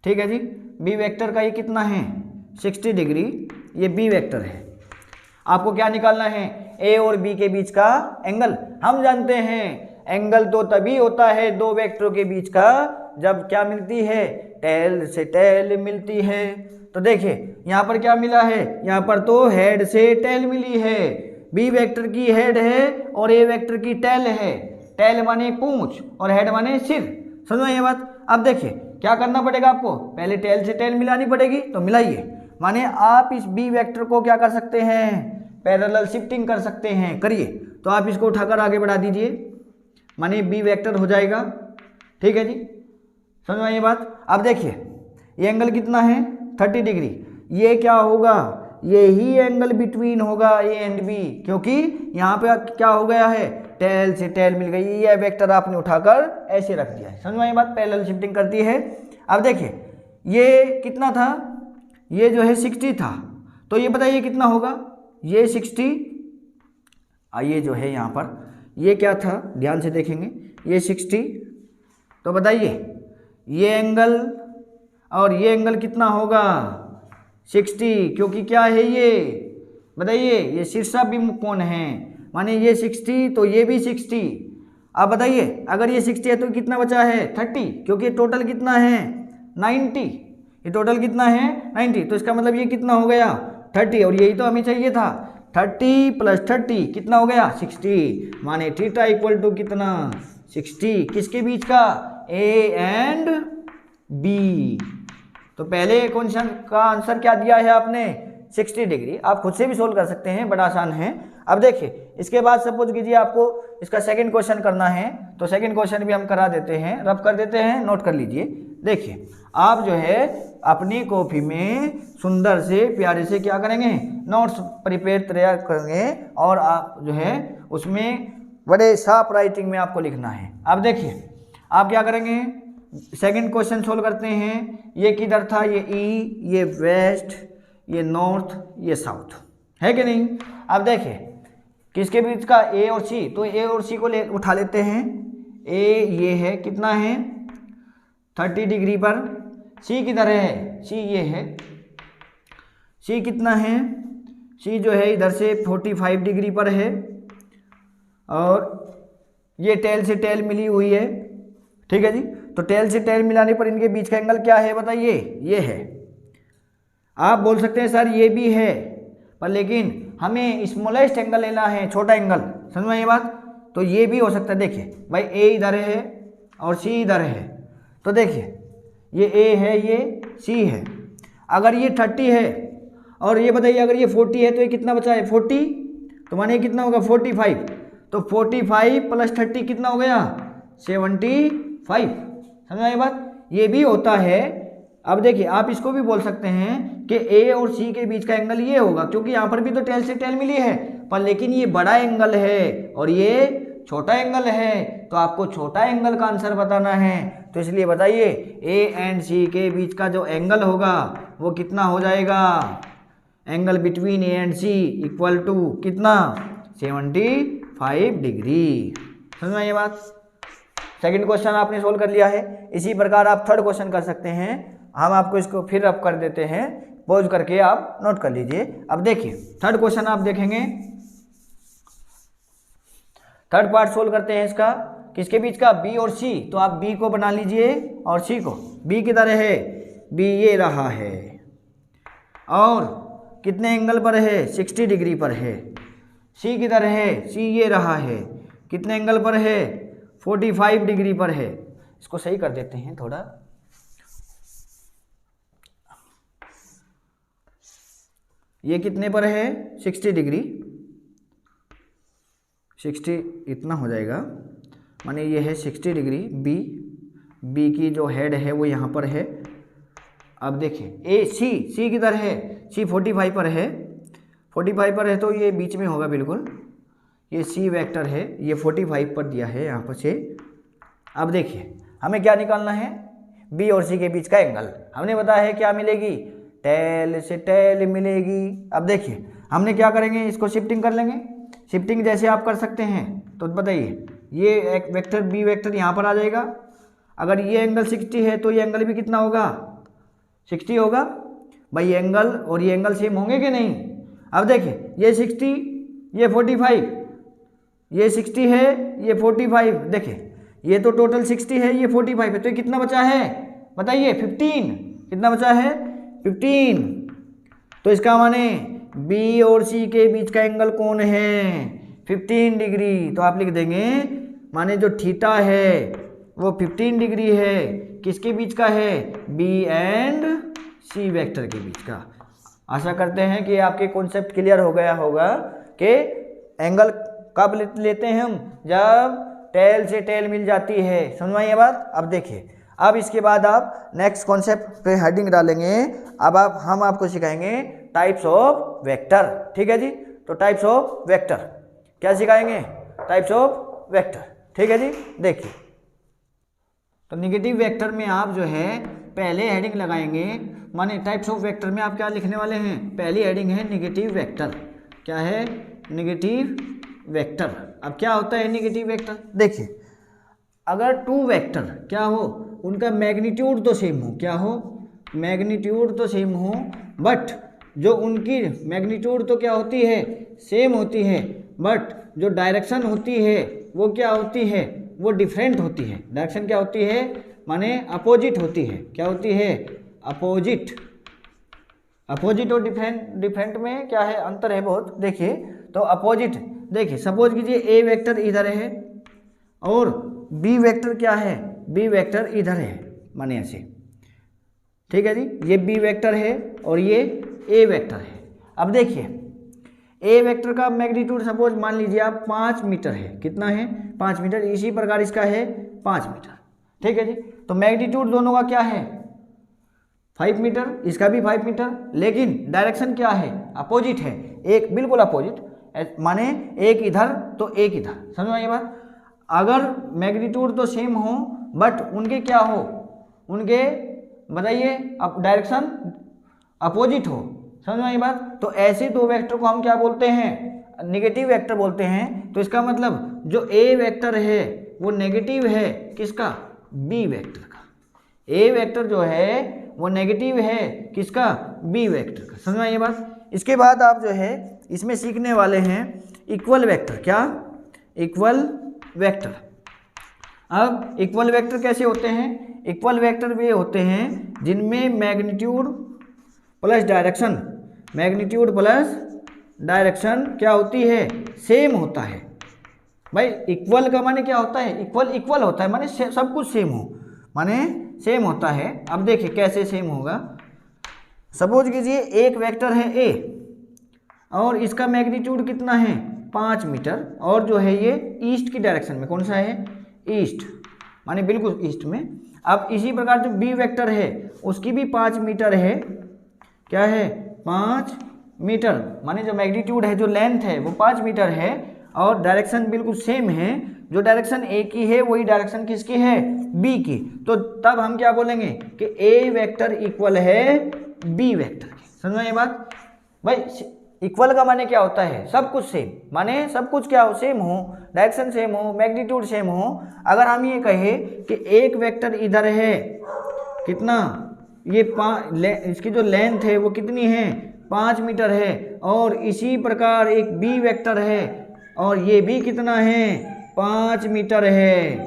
ठीक है जी, बी वेक्टर का ये कितना है 60 डिग्री, ये बी वेक्टर है। आपको क्या निकालना है, ए और बी के बीच का एंगल। हम जानते हैं एंगल तो तभी होता है दो वेक्टरों के बीच का जब क्या मिलती है, टेल से टेल मिलती है। तो देखिए यहाँ पर क्या मिला है, यहाँ पर तो हेड से टेल मिली है। बी वेक्टर की हेड है और ए वेक्टर की टेल है। टेल माने पूंछ और हेड माने सिर। समझो ये बात। अब देखिए क्या करना पड़ेगा आपको, पहले टेल से टेल मिलानी पड़ेगी, तो मिलाइए। माने आप इस बी वेक्टर को क्या कर सकते हैं, पैरेलल शिफ्टिंग कर सकते हैं, करिए। तो आप इसको उठाकर आगे बढ़ा दीजिए, माने बी वेक्टर हो जाएगा। ठीक है जी, समझ में ये बात। अब देखिए ये एंगल कितना है 30 डिग्री, ये क्या होगा, यही एंगल बिटवीन होगा ए एंड बी, क्योंकि यहाँ पे क्या हो गया है, टेल से टेल मिल गई। ये वेक्टर आपने उठाकर ऐसे रख दिया है। समझ में ये बात, पैरेलल शिफ्टिंग करती है। अब देखिए ये कितना था, ये जो है 60 था, तो ये बताइए कितना होगा, ये 60, ये जो है यहाँ पर ये क्या था, ध्यान से देखेंगे, ये 60, तो बताइए ये एंगल और ये एंगल कितना होगा 60, क्योंकि क्या है ये, बताइए ये शीर्षाभिमुख कोण है, माने ये 60 तो ये भी 60। अब बताइए अगर ये 60 है तो कितना बचा है 30, क्योंकि टोटल कितना है 90, ये टोटल कितना है 90, तो इसका मतलब ये कितना हो गया 30, और यही तो हमें चाहिए था। 30 + 30 कितना हो गया 60, माने थीटा इक्वल टू कितना 60, किसके बीच का, ए एंड बी। तो पहले क्वेश्चन का आंसर क्या दिया है आपने 60 डिग्री। आप खुद से भी सोल्व कर सकते हैं, बड़ा आसान है। अब देखिए इसके बाद सपोज कीजिए आपको इसका सेकंड क्वेश्चन करना है, तो सेकंड क्वेश्चन भी हम करा देते हैं, रब कर देते हैं, नोट कर लीजिए। देखिए आप जो है अपनी कॉपी में सुंदर से प्यारे से क्या करेंगे, नोट्स प्रिपेयर तैयार करेंगे, और आप जो है उसमें बड़े साफ राइटिंग में आपको लिखना है। अब देखिए आप क्या करेंगे, सेकंड क्वेश्चन सोल्व करते हैं। ये किधर था, ये ई, ये वेस्ट, ये नॉर्थ, ये साउथ, है कि नहीं। अब देखिए किसके बीच का, ए और सी, तो ए और सी को उठा लेते हैं। ए ये है कितना है 30 डिग्री पर, सी किधर है, सी ये है, सी कितना है, सी जो है इधर से 45 डिग्री पर है, और ये टेल से टेल मिली हुई है। ठीक है जी, तो टेल से टेल मिलाने पर इनके बीच का एंगल क्या है बताइए, ये है। आप बोल सकते हैं सर ये भी है, पर लेकिन हमें स्मॉलेस्ट एंगल लेना है, छोटा एंगल, समझ में ये बात। तो ये भी हो सकता है। देखिए भाई ए इधर है और सी इधर है, तो देखिए ये ए है, ये सी है। अगर ये 30 है और ये बताइए अगर ये 40 है तो ये कितना बचा है 40, तो मानिए कितना होगा 45। तो 45 + 30 कितना हो गया 75। समझ आई बात। ये भी होता है। अब देखिए आप इसको भी बोल सकते हैं कि ए और सी के बीच का एंगल ये होगा, क्योंकि यहाँ पर भी तो टेल से टेल मिली है, पर लेकिन ये बड़ा एंगल है और ये छोटा एंगल है, तो आपको छोटा एंगल का आंसर बताना है। तो इसलिए बताइए ए एंड सी के बीच का जो एंगल होगा वो कितना हो जाएगा, angle between A and C equal to कितना 75 डिग्री। समझ में ये बात। सेकंड क्वेश्चन आपने सोल्व कर लिया है। इसी प्रकार आप थर्ड क्वेश्चन कर सकते हैं। हम आपको इसको फिर अप कर देते हैं, पॉज करके आप नोट कर लीजिए। अब देखिए थर्ड क्वेश्चन आप देखेंगे, थर्ड पार्ट सोल्व करते हैं इसका, किसके बीच का, बी और सी। तो आप बी को बना लीजिए और सी को। बी किधर है, बी ये रहा है और कितने एंगल पर है 60 डिग्री पर है। सी किधर है, सी ये रहा है, कितने एंगल पर है 45 डिग्री पर है। इसको सही कर देते हैं थोड़ा, ये कितने पर है 60 डिग्री, 60 इतना हो जाएगा, माने ये है 60 डिग्री। बी, बी की जो हेड है वो यहाँ पर है। अब देखिए ए सी, सी किधर है, सी 45 पर है, 45 पर है तो ये बीच में होगा बिल्कुल। ये सी वेक्टर है, ये 45 पर दिया है यहाँ पर से। अब देखिए हमें क्या निकालना है, बी और सी के बीच का एंगल। हमने बताया है क्या मिलेगी, टेल से टेल मिलेगी। अब देखिए हमने क्या करेंगे, इसको शिफ्टिंग कर लेंगे। शिफ्टिंग जैसे आप कर सकते हैं तो बताइए, ये एक वेक्टर बी वेक्टर यहाँ पर आ जाएगा। अगर ये एंगल 60 है तो ये एंगल भी कितना होगा 60 होगा। भाई ये एंगल और ये एंगल सेम होंगे कि नहीं। अब देखिए ये 60, ये 45, ये 60 है, ये 45। देखिए ये तो टोटल 60 है, ये 45 है, तो ये कितना बचा है बताइए 15। कितना बचा है 15। तो इसका माने बी और सी के बीच का एंगल कौन है 15 डिग्री। तो आप लिख देंगे माने जो थीटा है वो 15 डिग्री है, किसके बीच का है, बी एंड सी वेक्टर के बीच का। आशा करते हैं कि आपके कॉन्सेप्ट क्लियर हो गया होगा कि एंगल कब लेते हैं हम, जब टेल से टेल मिल जाती है। समझ में ये बात। अब देखिए अब इसके बाद आप नेक्स्ट कॉन्सेप्ट पे हेडिंग डालेंगे। अब हम आपको सिखाएंगे टाइप्स ऑफ वेक्टर। ठीक है जी। तो टाइप्स ऑफ वेक्टर क्या सिखाएंगे, टाइप्स ऑफ वेक्टर। ठीक है जी। देखिए तो निगेटिव वेक्टर में आप जो है पहले हेडिंग लगाएंगे, माने टाइप्स ऑफ वेक्टर में आप क्या लिखने वाले हैं, पहली हेडिंग है निगेटिव वेक्टर। क्या है, निगेटिव वेक्टर। अब क्या होता है निगेटिव वेक्टर, देखिए अगर टू वेक्टर क्या हो, उनका मैग्नीट्यूड तो सेम हो, क्या हो, मैग्नीट्यूड तो सेम हो, बट जो उनकी मैग्नीट्यूड तो क्या होती है, सेम होती है, बट जो डायरेक्शन होती है वो क्या होती है, वो डिफरेंट होती है। डायरेक्शन क्या होती है, माने अपोजिट होती है। क्या होती है, अपोजिट। अपोजिट और डिफरेंट में क्या है, अंतर है बहुत। देखिए तो अपोजिट, देखिए सपोज कीजिए ए वेक्टर इधर है और बी वेक्टर क्या है, बी वेक्टर इधर है, माने ऐसे। ठीक है जी। ये बी वेक्टर है और ये ए वेक्टर है। अब देखिए ए वेक्टर का मैग्नीट्यूड सपोज मान लीजिए आप 5 मीटर है। कितना है, 5 मीटर। इसी प्रकार इसका है 5 मीटर। ठीक है जी। तो मैग्नीट्यूड दोनों का क्या है 5 मीटर, इसका भी 5 मीटर, लेकिन डायरेक्शन क्या है, अपोजिट है, एक बिल्कुल अपोजिट, माने एक इधर तो एक इधर। समझ में ये बात। अगर मैग्नीट्यूड तो सेम हो बट उनके क्या हो, उनके बताइए अब डायरेक्शन अपोजिट हो। समझ में ये बात। तो ऐसे दो वेक्टर को हम क्या बोलते हैं, नेगेटिव वेक्टर बोलते हैं। तो इसका मतलब जो ए वेक्टर है वो नेगेटिव है किसका, बी वेक्टर का। ए वेक्टर जो है वो नेगेटिव है किसका, बी वेक्टर का। समझ में ये बात। इसके बाद आप जो है इसमें सीखने वाले हैं इक्वल वेक्टर। क्या, इक्वल वेक्टर। अब इक्वल वेक्टर कैसे होते हैं, इक्वल वेक्टर वे होते हैं जिनमें magnitude plus direction, magnitude plus direction क्या होती है, सेम होता है। भाई इक्वल का माने क्या होता है, इक्वल इक्वल होता है, माने सब कुछ सेम हो, माने सेम होता है। अब देखिए कैसे सेम होगा। सपोज कीजिए एक वेक्टर है ए और इसका मैग्नीट्यूड कितना है 5 मीटर, और जो है ये ईस्ट की डायरेक्शन में, कौन सा है, ईस्ट, माने बिल्कुल ईस्ट में। अब इसी प्रकार जो बी वेक्टर है उसकी भी 5 मीटर है, क्या है 5 मीटर, माने जो मैग्नीट्यूड है, जो लेंथ है वो 5 मीटर है, और डायरेक्शन बिल्कुल सेम है। जो डायरेक्शन ए की है वही डायरेक्शन किसकी है, बी की। तो तब हम क्या बोलेंगे कि ए वेक्टर इक्वल है बी वेक्टर की। समझ में ये बात। भाई इक्वल का माने क्या होता है, सब कुछ सेम, माने सब कुछ क्या हो, सेम हो, डायरेक्शन सेम हो, मैग्नीट्यूड सेम हो। अगर हम ये कहे कि एक वेक्टर इधर है कितना, ये इसकी जो लेंथ है वो कितनी है 5 मीटर है, और इसी प्रकार एक बी वेक्टर है और ये भी कितना है 5 मीटर है।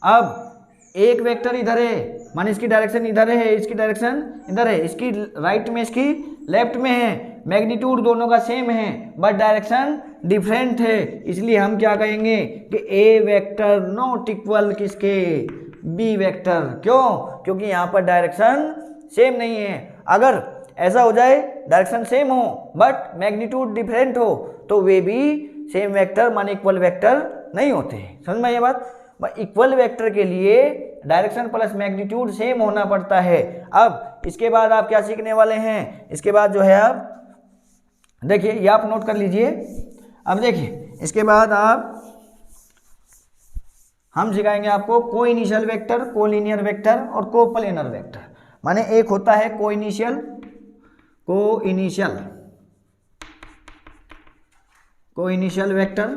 अब एक वेक्टर इधर है, माने इसकी डायरेक्शन इधर है, इसकी डायरेक्शन इधर है, इसकी राइट में इसकी लेफ्ट में है, मैग्नीट्यूड दोनों का सेम है बट डायरेक्शन डिफरेंट है, इसलिए हम क्या कहेंगे कि ए वेक्टर नॉट इक्वल किसके, बी वेक्टर। क्यों, क्योंकि यहाँ पर डायरेक्शन सेम नहीं है। अगर ऐसा हो जाए डायरेक्शन सेम हो बट मैग्नीट्यूड डिफरेंट हो तो वे भी सेम वेक्टर माने इक्वल वेक्टर नहीं होते हैं। समझ में ये बात। इक्वल वेक्टर के लिए डायरेक्शन प्लस मैग्नीट्यूड सेम होना पड़ता है। अब इसके बाद आप क्या सीखने वाले हैं, इसके बाद जो है आप देखिए, ये आप नोट कर लीजिए। अब देखिए इसके बाद हम सिखाएंगे आपको को इनिशियल वेक्टर, को लीनियर वेक्टर और को प्लेनर वेक्टर। माने एक होता है को इनिशियल वेक्टर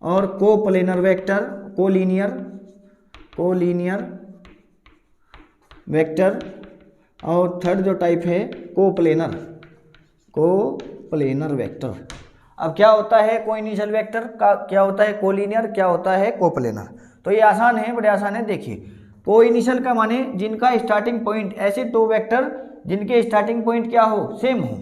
और को प्लेनर वेक्टर, को लीनियर वेक्टर, और थर्ड जो टाइप है को प्लेनर वेक्टर। अब क्या होता है को इनिशियल वेक्टर का, क्या होता है को लीनियर, क्या होता है को प्लेनर। तो ये आसान है, बड़े आसान है। देखिए को इनिशियल का माने जिनका स्टार्टिंग पॉइंट, ऐसे दो वेक्टर जिनके स्टार्टिंग पॉइंट क्या हो, सेम हो।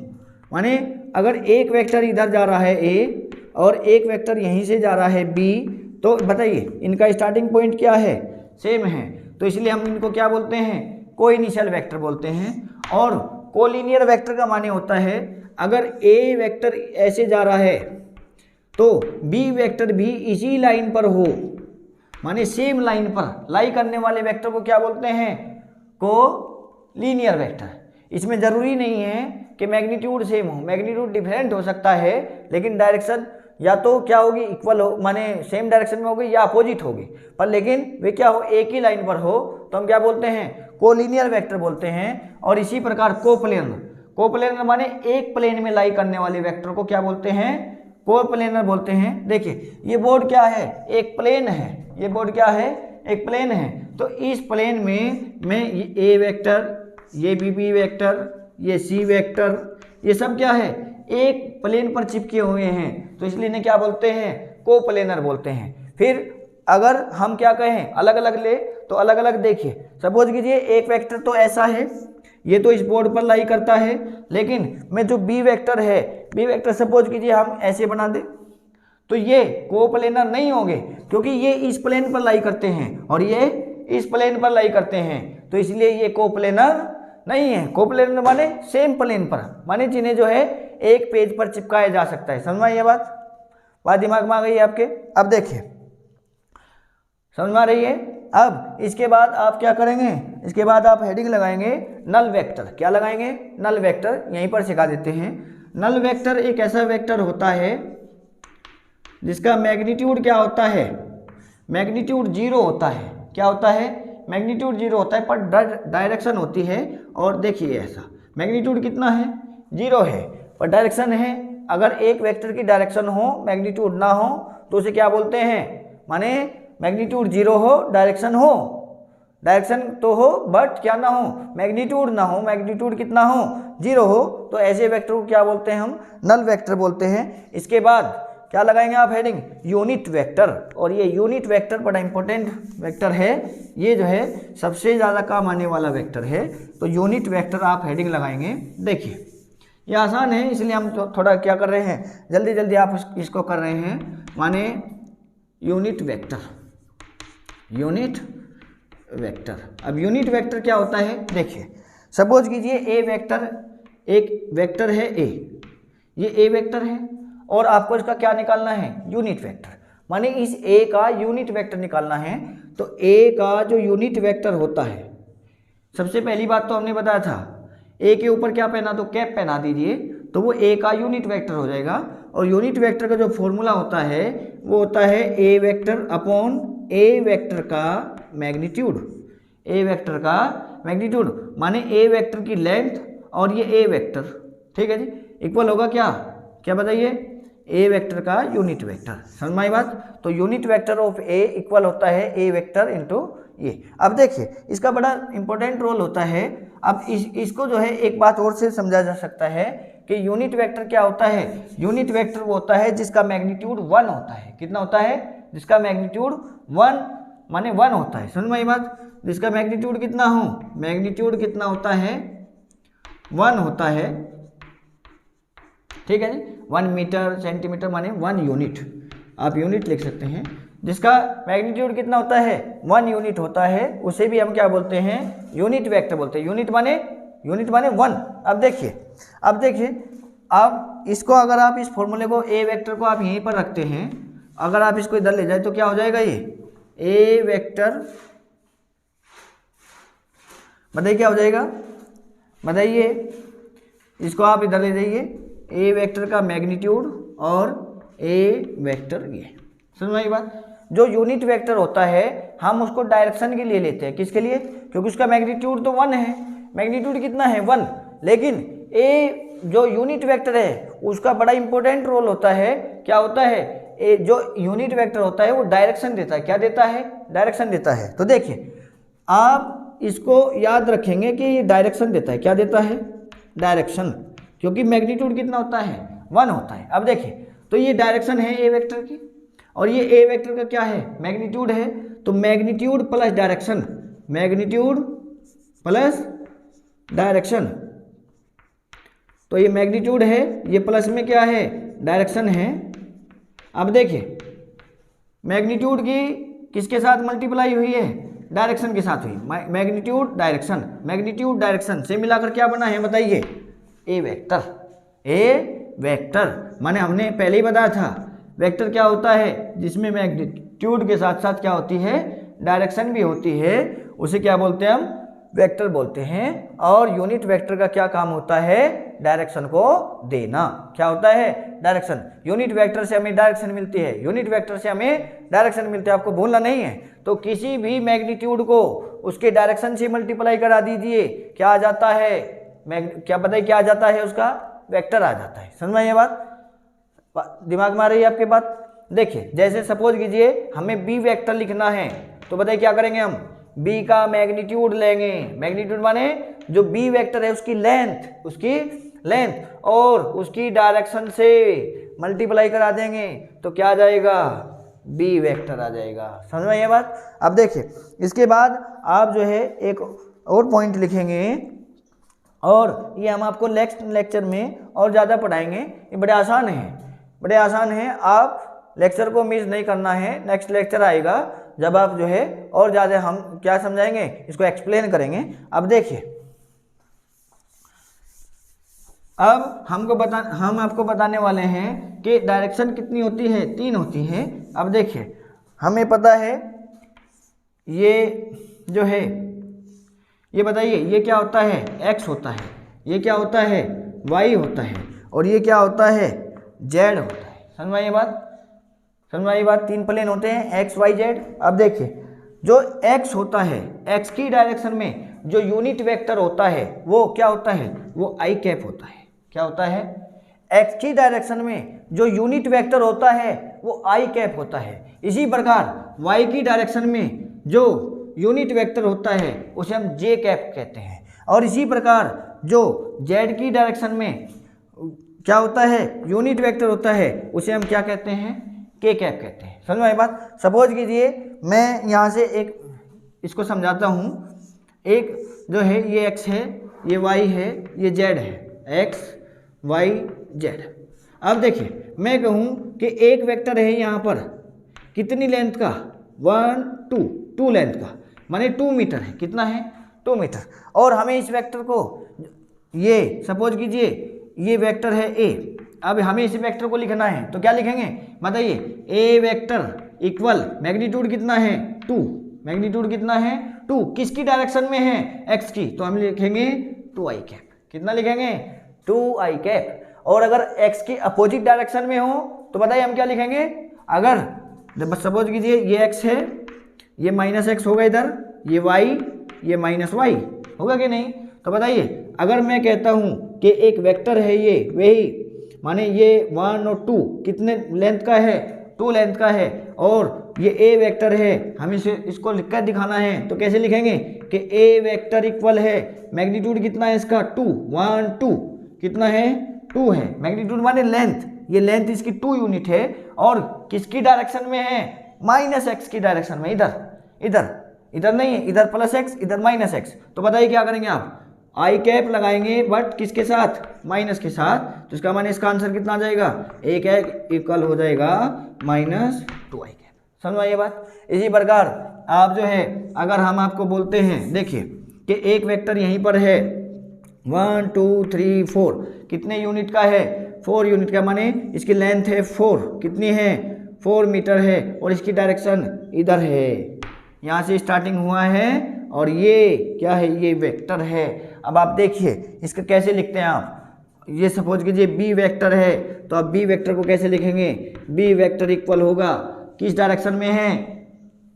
माने अगर एक वेक्टर इधर जा रहा है ए और एक वेक्टर यहीं से जा रहा है बी, तो बताइए इनका स्टार्टिंग पॉइंट क्या है, सेम है, तो इसलिए हम इनको क्या बोलते हैं, को इनिशियल वेक्टर बोलते हैं। और कोलिनियर वेक्टर का माने होता है अगर ए वेक्टर ऐसे जा रहा है तो बी वेक्टर भी इसी लाइन पर हो, माने सेम लाइन पर लाई करने वाले वेक्टर को क्या बोलते हैं, को लीनियर वेक्टर। इसमें ज़रूरी नहीं है कि मैग्नीट्यूड सेम हो, मैग्नीट्यूड डिफरेंट हो सकता है, लेकिन डायरेक्शन या तो क्या होगी, इक्वल हो, माने सेम डायरेक्शन में होगी, या अपोजिट होगी, पर लेकिन वे क्या हो, एक ही लाइन पर हो, तो हम क्या बोलते हैं, कोलिनियर वेक्टर बोलते हैं। और इसी प्रकार कोप्लेनर माने एक प्लेन में लाई करने वाले वेक्टर को क्या बोलते हैं, कोप्लेनर बोलते हैं। देखिए ये बोर्ड क्या है, एक प्लेन है, ये बोर्ड क्या है, एक प्लेन है। तो इस प्लेन में मैं ए वेक्टर, ये बी वेक्टर, ये सी वेक्टर, ये सब क्या है, एक प्लेन पर चिपके हुए हैं, तो इसलिए इन्हें क्या बोलते हैं, कोप्लेनर बोलते हैं। फिर अगर हम क्या कहें, अलग अलग ले तो अलग अलग। देखिए सपोज कीजिए एक वेक्टर तो ऐसा है, ये तो इस बोर्ड पर लाई करता है, लेकिन मैं जो बी वेक्टर है, बी वेक्टर सपोज कीजिए हम ऐसे बना दे, तो ये कोप्लेनर नहीं होंगे, क्योंकि ये इस प्लेन पर लाई करते हैं और ये इस प्लेन पर लाई करते हैं, तो इसलिए ये कोप्लेनर नहीं है। कोप्लेनर माने सेम प्लेन पर, माने जिन्हें जो है एक पेज पर चिपकाया जा सकता है। समझ में ये बात दिमाग में आ गई है आपके। अब देखिए समझ में आ रही है। अब इसके बाद आप क्या करेंगे, इसके बाद आप हेडिंग लगाएंगे नल वेक्टर। क्या लगाएंगे, नल वेक्टर, यहीं पर सिखा देते हैं। नल वेक्टर एक ऐसा वेक्टर होता है जिसका मैग्नीट्यूड क्या होता है, मैग्नीट्यूड 0 होता है। क्या होता है, मैग्नीट्यूड 0 होता है, पर डायरेक्शन होती है। और देखिए ऐसा मैग्नीट्यूड कितना है, 0 है, पर डायरेक्शन है। अगर एक वेक्टर की डायरेक्शन हो, मैग्नीट्यूड ना हो, तो उसे क्या बोलते हैं, माने मैग्नीट्यूड 0 हो, डायरेक्शन हो, डायरेक्शन तो हो बट क्या ना हो, मैग्नीट्यूड ना हो, मैग्नीट्यूड कितना हो, 0 हो, तो ऐसे वेक्टर को क्या बोलते हैं हम, नल वेक्टर बोलते हैं। इसके बाद क्या लगाएंगे आप हेडिंग, यूनिट वेक्टर। और ये यूनिट वेक्टर बड़ा इंपॉर्टेंट वेक्टर है, ये जो है सबसे ज़्यादा काम आने वाला वेक्टर है। तो यूनिट वेक्टर आप हेडिंग लगाएंगे। देखिए ये आसान है, इसलिए हम थोड़ा क्या कर रहे हैं, जल्दी जल्दी आप इसको कर रहे हैं, माने यूनिट वेक्टर, यूनिट वेक्टर। अब यूनिट वेक्टर क्या होता है, देखिए सपोज कीजिए ए वेक्टर, एक वेक्टर है ए, ये ए वेक्टर है और आपको इसका क्या निकालना है, यूनिट वेक्टर। माने इस ए का यूनिट वेक्टर निकालना है। तो ए का जो यूनिट वेक्टर होता है, सबसे पहली बात तो हमने बताया था, ए के ऊपर क्या पहना, तो कैप पहना दीजिए, तो वो ए का यूनिट वेक्टर हो जाएगा। और यूनिट वेक्टर का जो फॉर्मूला होता है वो होता है A vector upon A vector का मैग्नीट्यूड, ए वेक्टर का मैग्नीट्यूड, माने ए वेक्टर की लेंथ और ये ए वेक्टर, ठीक है जी, इक्वल होगा क्या, क्या बताइए, ए वेक्टर का यूनिट वेक्टर। समझ में आई बात। तो unit vector of A equal होता है ए वेक्टर इंटू ये। अब देखिए इसका बड़ा इंपॉर्टेंट रोल होता है। अब इसको जो है एक बात और से समझा जा सकता है कि यूनिट वेक्टर क्या होता है, यूनिट वेक्टर वो होता है जिसका मैग्नीट्यूड 1 होता है। कितना होता है, जिसका मैग्नीट्यूड 1 माने 1 होता है। समझ में आई बात, जिसका मैग्नीट्यूड कितना हो, मैग्नीट्यूड कितना होता है, 1 होता है, ठीक है जी, 1 मीटर सेंटीमीटर माने 1 यूनिट, आप यूनिट लिख सकते हैं। जिसका मैग्नीट्यूड कितना होता है, 1 यूनिट होता है, उसे भी हम क्या बोलते हैं, यूनिट वेक्टर बोलते हैं। यूनिट माने 1। अब देखिए आप इसको, अगर आप इस फॉर्मूले को ए वेक्टर को आप यहीं पर रखते हैं, अगर आप इसको इधर ले जाए तो क्या हो जाएगा, ये ए वेक्टर, बताइए क्या हो जाएगा, बताइए, इसको आप इधर ले जाइए, ए वेक्टर का मैग्नीट्यूड और ए वेक्टर ये। समझ में आई बात। जो यूनिट वेक्टर होता है हम उसको डायरेक्शन के लिए लेते हैं, किसके लिए, क्योंकि उसका मैग्नीट्यूड तो 1 है, मैग्नीट्यूड कितना है 1, लेकिन ए जो यूनिट वेक्टर है उसका बड़ा इंपॉर्टेंट रोल होता है, क्या होता है, ए जो यूनिट वेक्टर होता है वो डायरेक्शन देता है, क्या देता है, डायरेक्शन देता है। तो देखिए आप इसको याद रखेंगे कि ये डायरेक्शन देता है, क्या देता है, डायरेक्शन, क्योंकि मैग्नीट्यूड कितना होता है, 1 होता है। अब देखिए तो ये डायरेक्शन है ए वेक्टर की, और ये ए वेक्टर का क्या है, मैग्नीट्यूड है। तो magnitude plus direction, magnitude plus direction, तो ये मैग्नीट्यूड है, ये प्लस में क्या है, डायरेक्शन है। अब देखिए मैग्नीट्यूड की किसके साथ मल्टीप्लाई हुई है, डायरेक्शन के साथ हुई, मैग्नीट्यूड डायरेक्शन, मैग्नीट्यूड डायरेक्शन से मिलाकर क्या बना है, बताइए, ए वेक्टर। ए वेक्टर माने हमने पहले ही बताया था, वेक्टर क्या होता है, जिसमें मैग्नीट्यूड के साथ साथ क्या होती है, डायरेक्शन भी होती है, उसे क्या बोलते हैं, हम वेक्टर बोलते हैं। और यूनिट वेक्टर का क्या काम होता है, डायरेक्शन को देना, क्या होता है, डायरेक्शन। यूनिट वेक्टर से हमें डायरेक्शन मिलती है, यूनिट वेक्टर से हमें डायरेक्शन मिलती है, आपको भूलना नहीं है। तो किसी भी मैग्नीट्यूड को उसके डायरेक्शन से मल्टीप्लाई करा दीजिए, क्या आ जाता है, क्या बताइए क्या आ जाता है, उसका वेक्टर आ जाता है। समझ में ये बात, दिमाग में आ रही है आपके बात। देखिए जैसे सपोज कीजिए हमें बी वेक्टर लिखना है, तो बताइए क्या करेंगे, हम बी का मैग्नीट्यूड लेंगे, मैग्नीट्यूड माने जो बी वेक्टर है उसकी लेंथ और उसकी डायरेक्शन से मल्टीप्लाई करा देंगे, तो क्या आ जाएगा, बी वेक्टर आ जाएगा। समझ में ये बात। अब देखिए इसके बाद आप जो है एक और पॉइंट लिखेंगे, और ये हम आपको नेक्स्ट लेक्चर में और ज़्यादा पढ़ाएंगे। ये बड़े आसान है, आप लेक्चर को मिस नहीं करना है। नेक्स्ट लेक्चर आएगा जब आप जो है और ज़्यादा हम क्या समझाएंगे, इसको एक्सप्लेन करेंगे। अब देखिए अब हम आपको बताने वाले हैं कि डायरेक्शन कितनी होती है, 3 होती है। अब देखिए हमें पता है ये जो है, ये बताइए ये क्या होता है, x होता है, ये क्या होता है, y होता है, और ये क्या होता है, z होता है। समझ में ये बात, 3 प्लेन होते हैं x y z। अब देखिए जो x होता है, x की डायरेक्शन में जो यूनिट वेक्टर होता है वो क्या होता है, वो i कैप होता है। क्या होता है, x की डायरेक्शन में जो यूनिट वेक्टर होता है वो i कैप होता है। इसी प्रकार y की डायरेक्शन में जो यूनिट वेक्टर होता है उसे हम j कैप कहते हैं। और इसी प्रकार जो z की डायरेक्शन में क्या होता है, यूनिट वेक्टर होता है, उसे हम क्या कहते हैं, के कैप कहते हैं। समझ में आई बात। सपोज कीजिए मैं यहाँ से एक इसको समझाता हूँ। एक जो है ये x है, ये y है, ये z है, x y z। अब देखिए मैं कहूँ कि एक वेक्टर है यहाँ पर कितनी लेंथ का, 1 2 लेंथ का, माने 2 मीटर है। कितना है, 2 मीटर। और हमें इस वेक्टर को, ये सपोज कीजिए ये वेक्टर है a। अब हमें इस वेक्टर को लिखना है तो क्या लिखेंगे बताइए, a वेक्टर इक्वल मैग्नीट्यूड कितना है 2, मैग्नीट्यूड कितना है 2, किसकी डायरेक्शन में है, x की, तो हम लिखेंगे 2i कैप। कितना लिखेंगे, 2i कैप। और अगर x की अपोजिट डायरेक्शन में हो तो बताइए हम क्या लिखेंगे। अगर सपोज कीजिए ये x है, ये -x होगा इधर, ये y, ये -y होगा कि नहीं। तो बताइए अगर मैं कहता हूँ कि एक वेक्टर है ये, वही माने ये 1 और 2 कितने लेंथ का है, 2 लेंथ का है, और ये a वेक्टर है, हम इसको लिखकर दिखाना है तो कैसे लिखेंगे कि a वेक्टर इक्वल है, मैग्नीट्यूड कितना है इसका 2, 1 2 कितना है 2 है, मैग्नीट्यूड माने लेंथ, ये लेंथ इसकी 2 यूनिट है, और किसकी डायरेक्शन में है, -x की डायरेक्शन में, इधर नहीं है, इधर +x इधर -x। तो बताइए क्या करेंगे आप, आई कैप लगाएंगे बट किसके साथ, माइनस के साथ। तो इसका माने इसका आंसर कितना आ जाएगा, a कैप इक्वल हो जाएगा -2i कैप। समझ में आई ये बात। इसी प्रकार आप जो है अगर हम आपको बोलते हैं, देखिए कि एक वेक्टर यहीं पर है 1 2 3 4, कितने यूनिट का है, 4 यूनिट का, माने इसकी लेंथ है 4, कितनी है 4 मीटर है, और इसकी डायरेक्शन इधर है, यहाँ से स्टार्टिंग हुआ है, और ये क्या है, ये वेक्टर है। अब आप देखिए इसका कैसे लिखते हैं आप, ये सपोज कीजिए बी वेक्टर है, तो आप बी वेक्टर को कैसे लिखेंगे, बी वेक्टर इक्वल होगा, किस डायरेक्शन में है,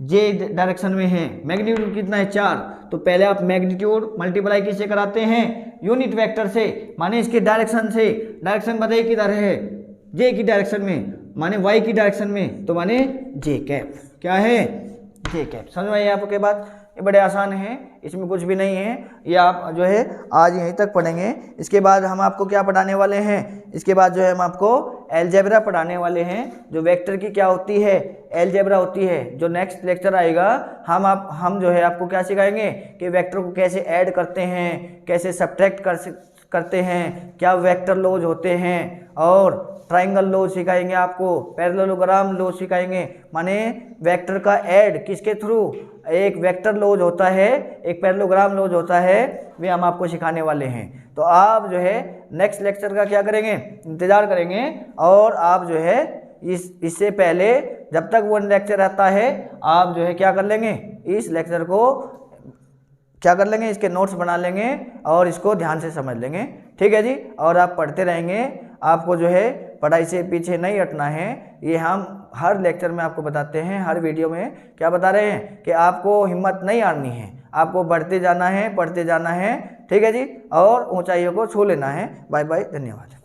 जे डायरेक्शन में है, मैग्नीट्यूड कितना है 4, तो पहले आप मैग्नीट्यूड मल्टीप्लाई किससे कराते हैं, यूनिट वेक्टर से, माने इसके डायरेक्शन से, डायरेक्शन बताइए किधर है, जे की डायरेक्शन में, माने वाई की डायरेक्शन में, तो माने जे कैप, क्या है, जे कैप। समझ में आई आपके बात। ये बड़े आसान है, इसमें कुछ भी नहीं है, ये आप जो है आज यहीं तक पढ़ेंगे। इसके बाद हम आपको क्या पढ़ाने वाले हैं, इसके बाद जो है हम आपको अलजेब्रा पढ़ाने वाले हैं, जो वेक्टर की क्या होती है, अलजेब्रा होती है। जो नेक्स्ट लेक्चर आएगा हम जो है आपको क्या सिखाएंगे कि वेक्टर को कैसे ऐड करते हैं, कैसे सब्ट्रैक्ट करते हैं, क्या वेक्टर लॉज होते हैं, और ट्राइंगल लॉ सिखाएंगे आपको, पैरेललोग्राम लॉ सिखाएंगे, माने वेक्टर का ऐड किसके थ्रू, एक वेक्टर लॉज होता है, एक पैरेललोग्राम लॉज होता है, वे हम आपको सिखाने वाले हैं। तो आप जो है नेक्स्ट लेक्चर का क्या करेंगे, इंतज़ार करेंगे, और आप जो है इससे पहले जब तक वो लेक्चर आता है आप जो है क्या कर लेंगे, इस लेक्चर को क्या कर लेंगे, इसके नोट्स बना लेंगे और इसको ध्यान से समझ लेंगे। ठीक है जी, और आप पढ़ते रहेंगे, आपको जो है पढ़ाई से पीछे नहीं हटना है। ये हम हर लेक्चर में आपको बताते हैं, हर वीडियो में क्या बता रहे हैं कि आपको हिम्मत नहीं हारनी है, आपको बढ़ते जाना है, पढ़ते जाना है। ठीक है जी, और ऊंचाइयों को छू लेना है। बाय बाय, धन्यवाद।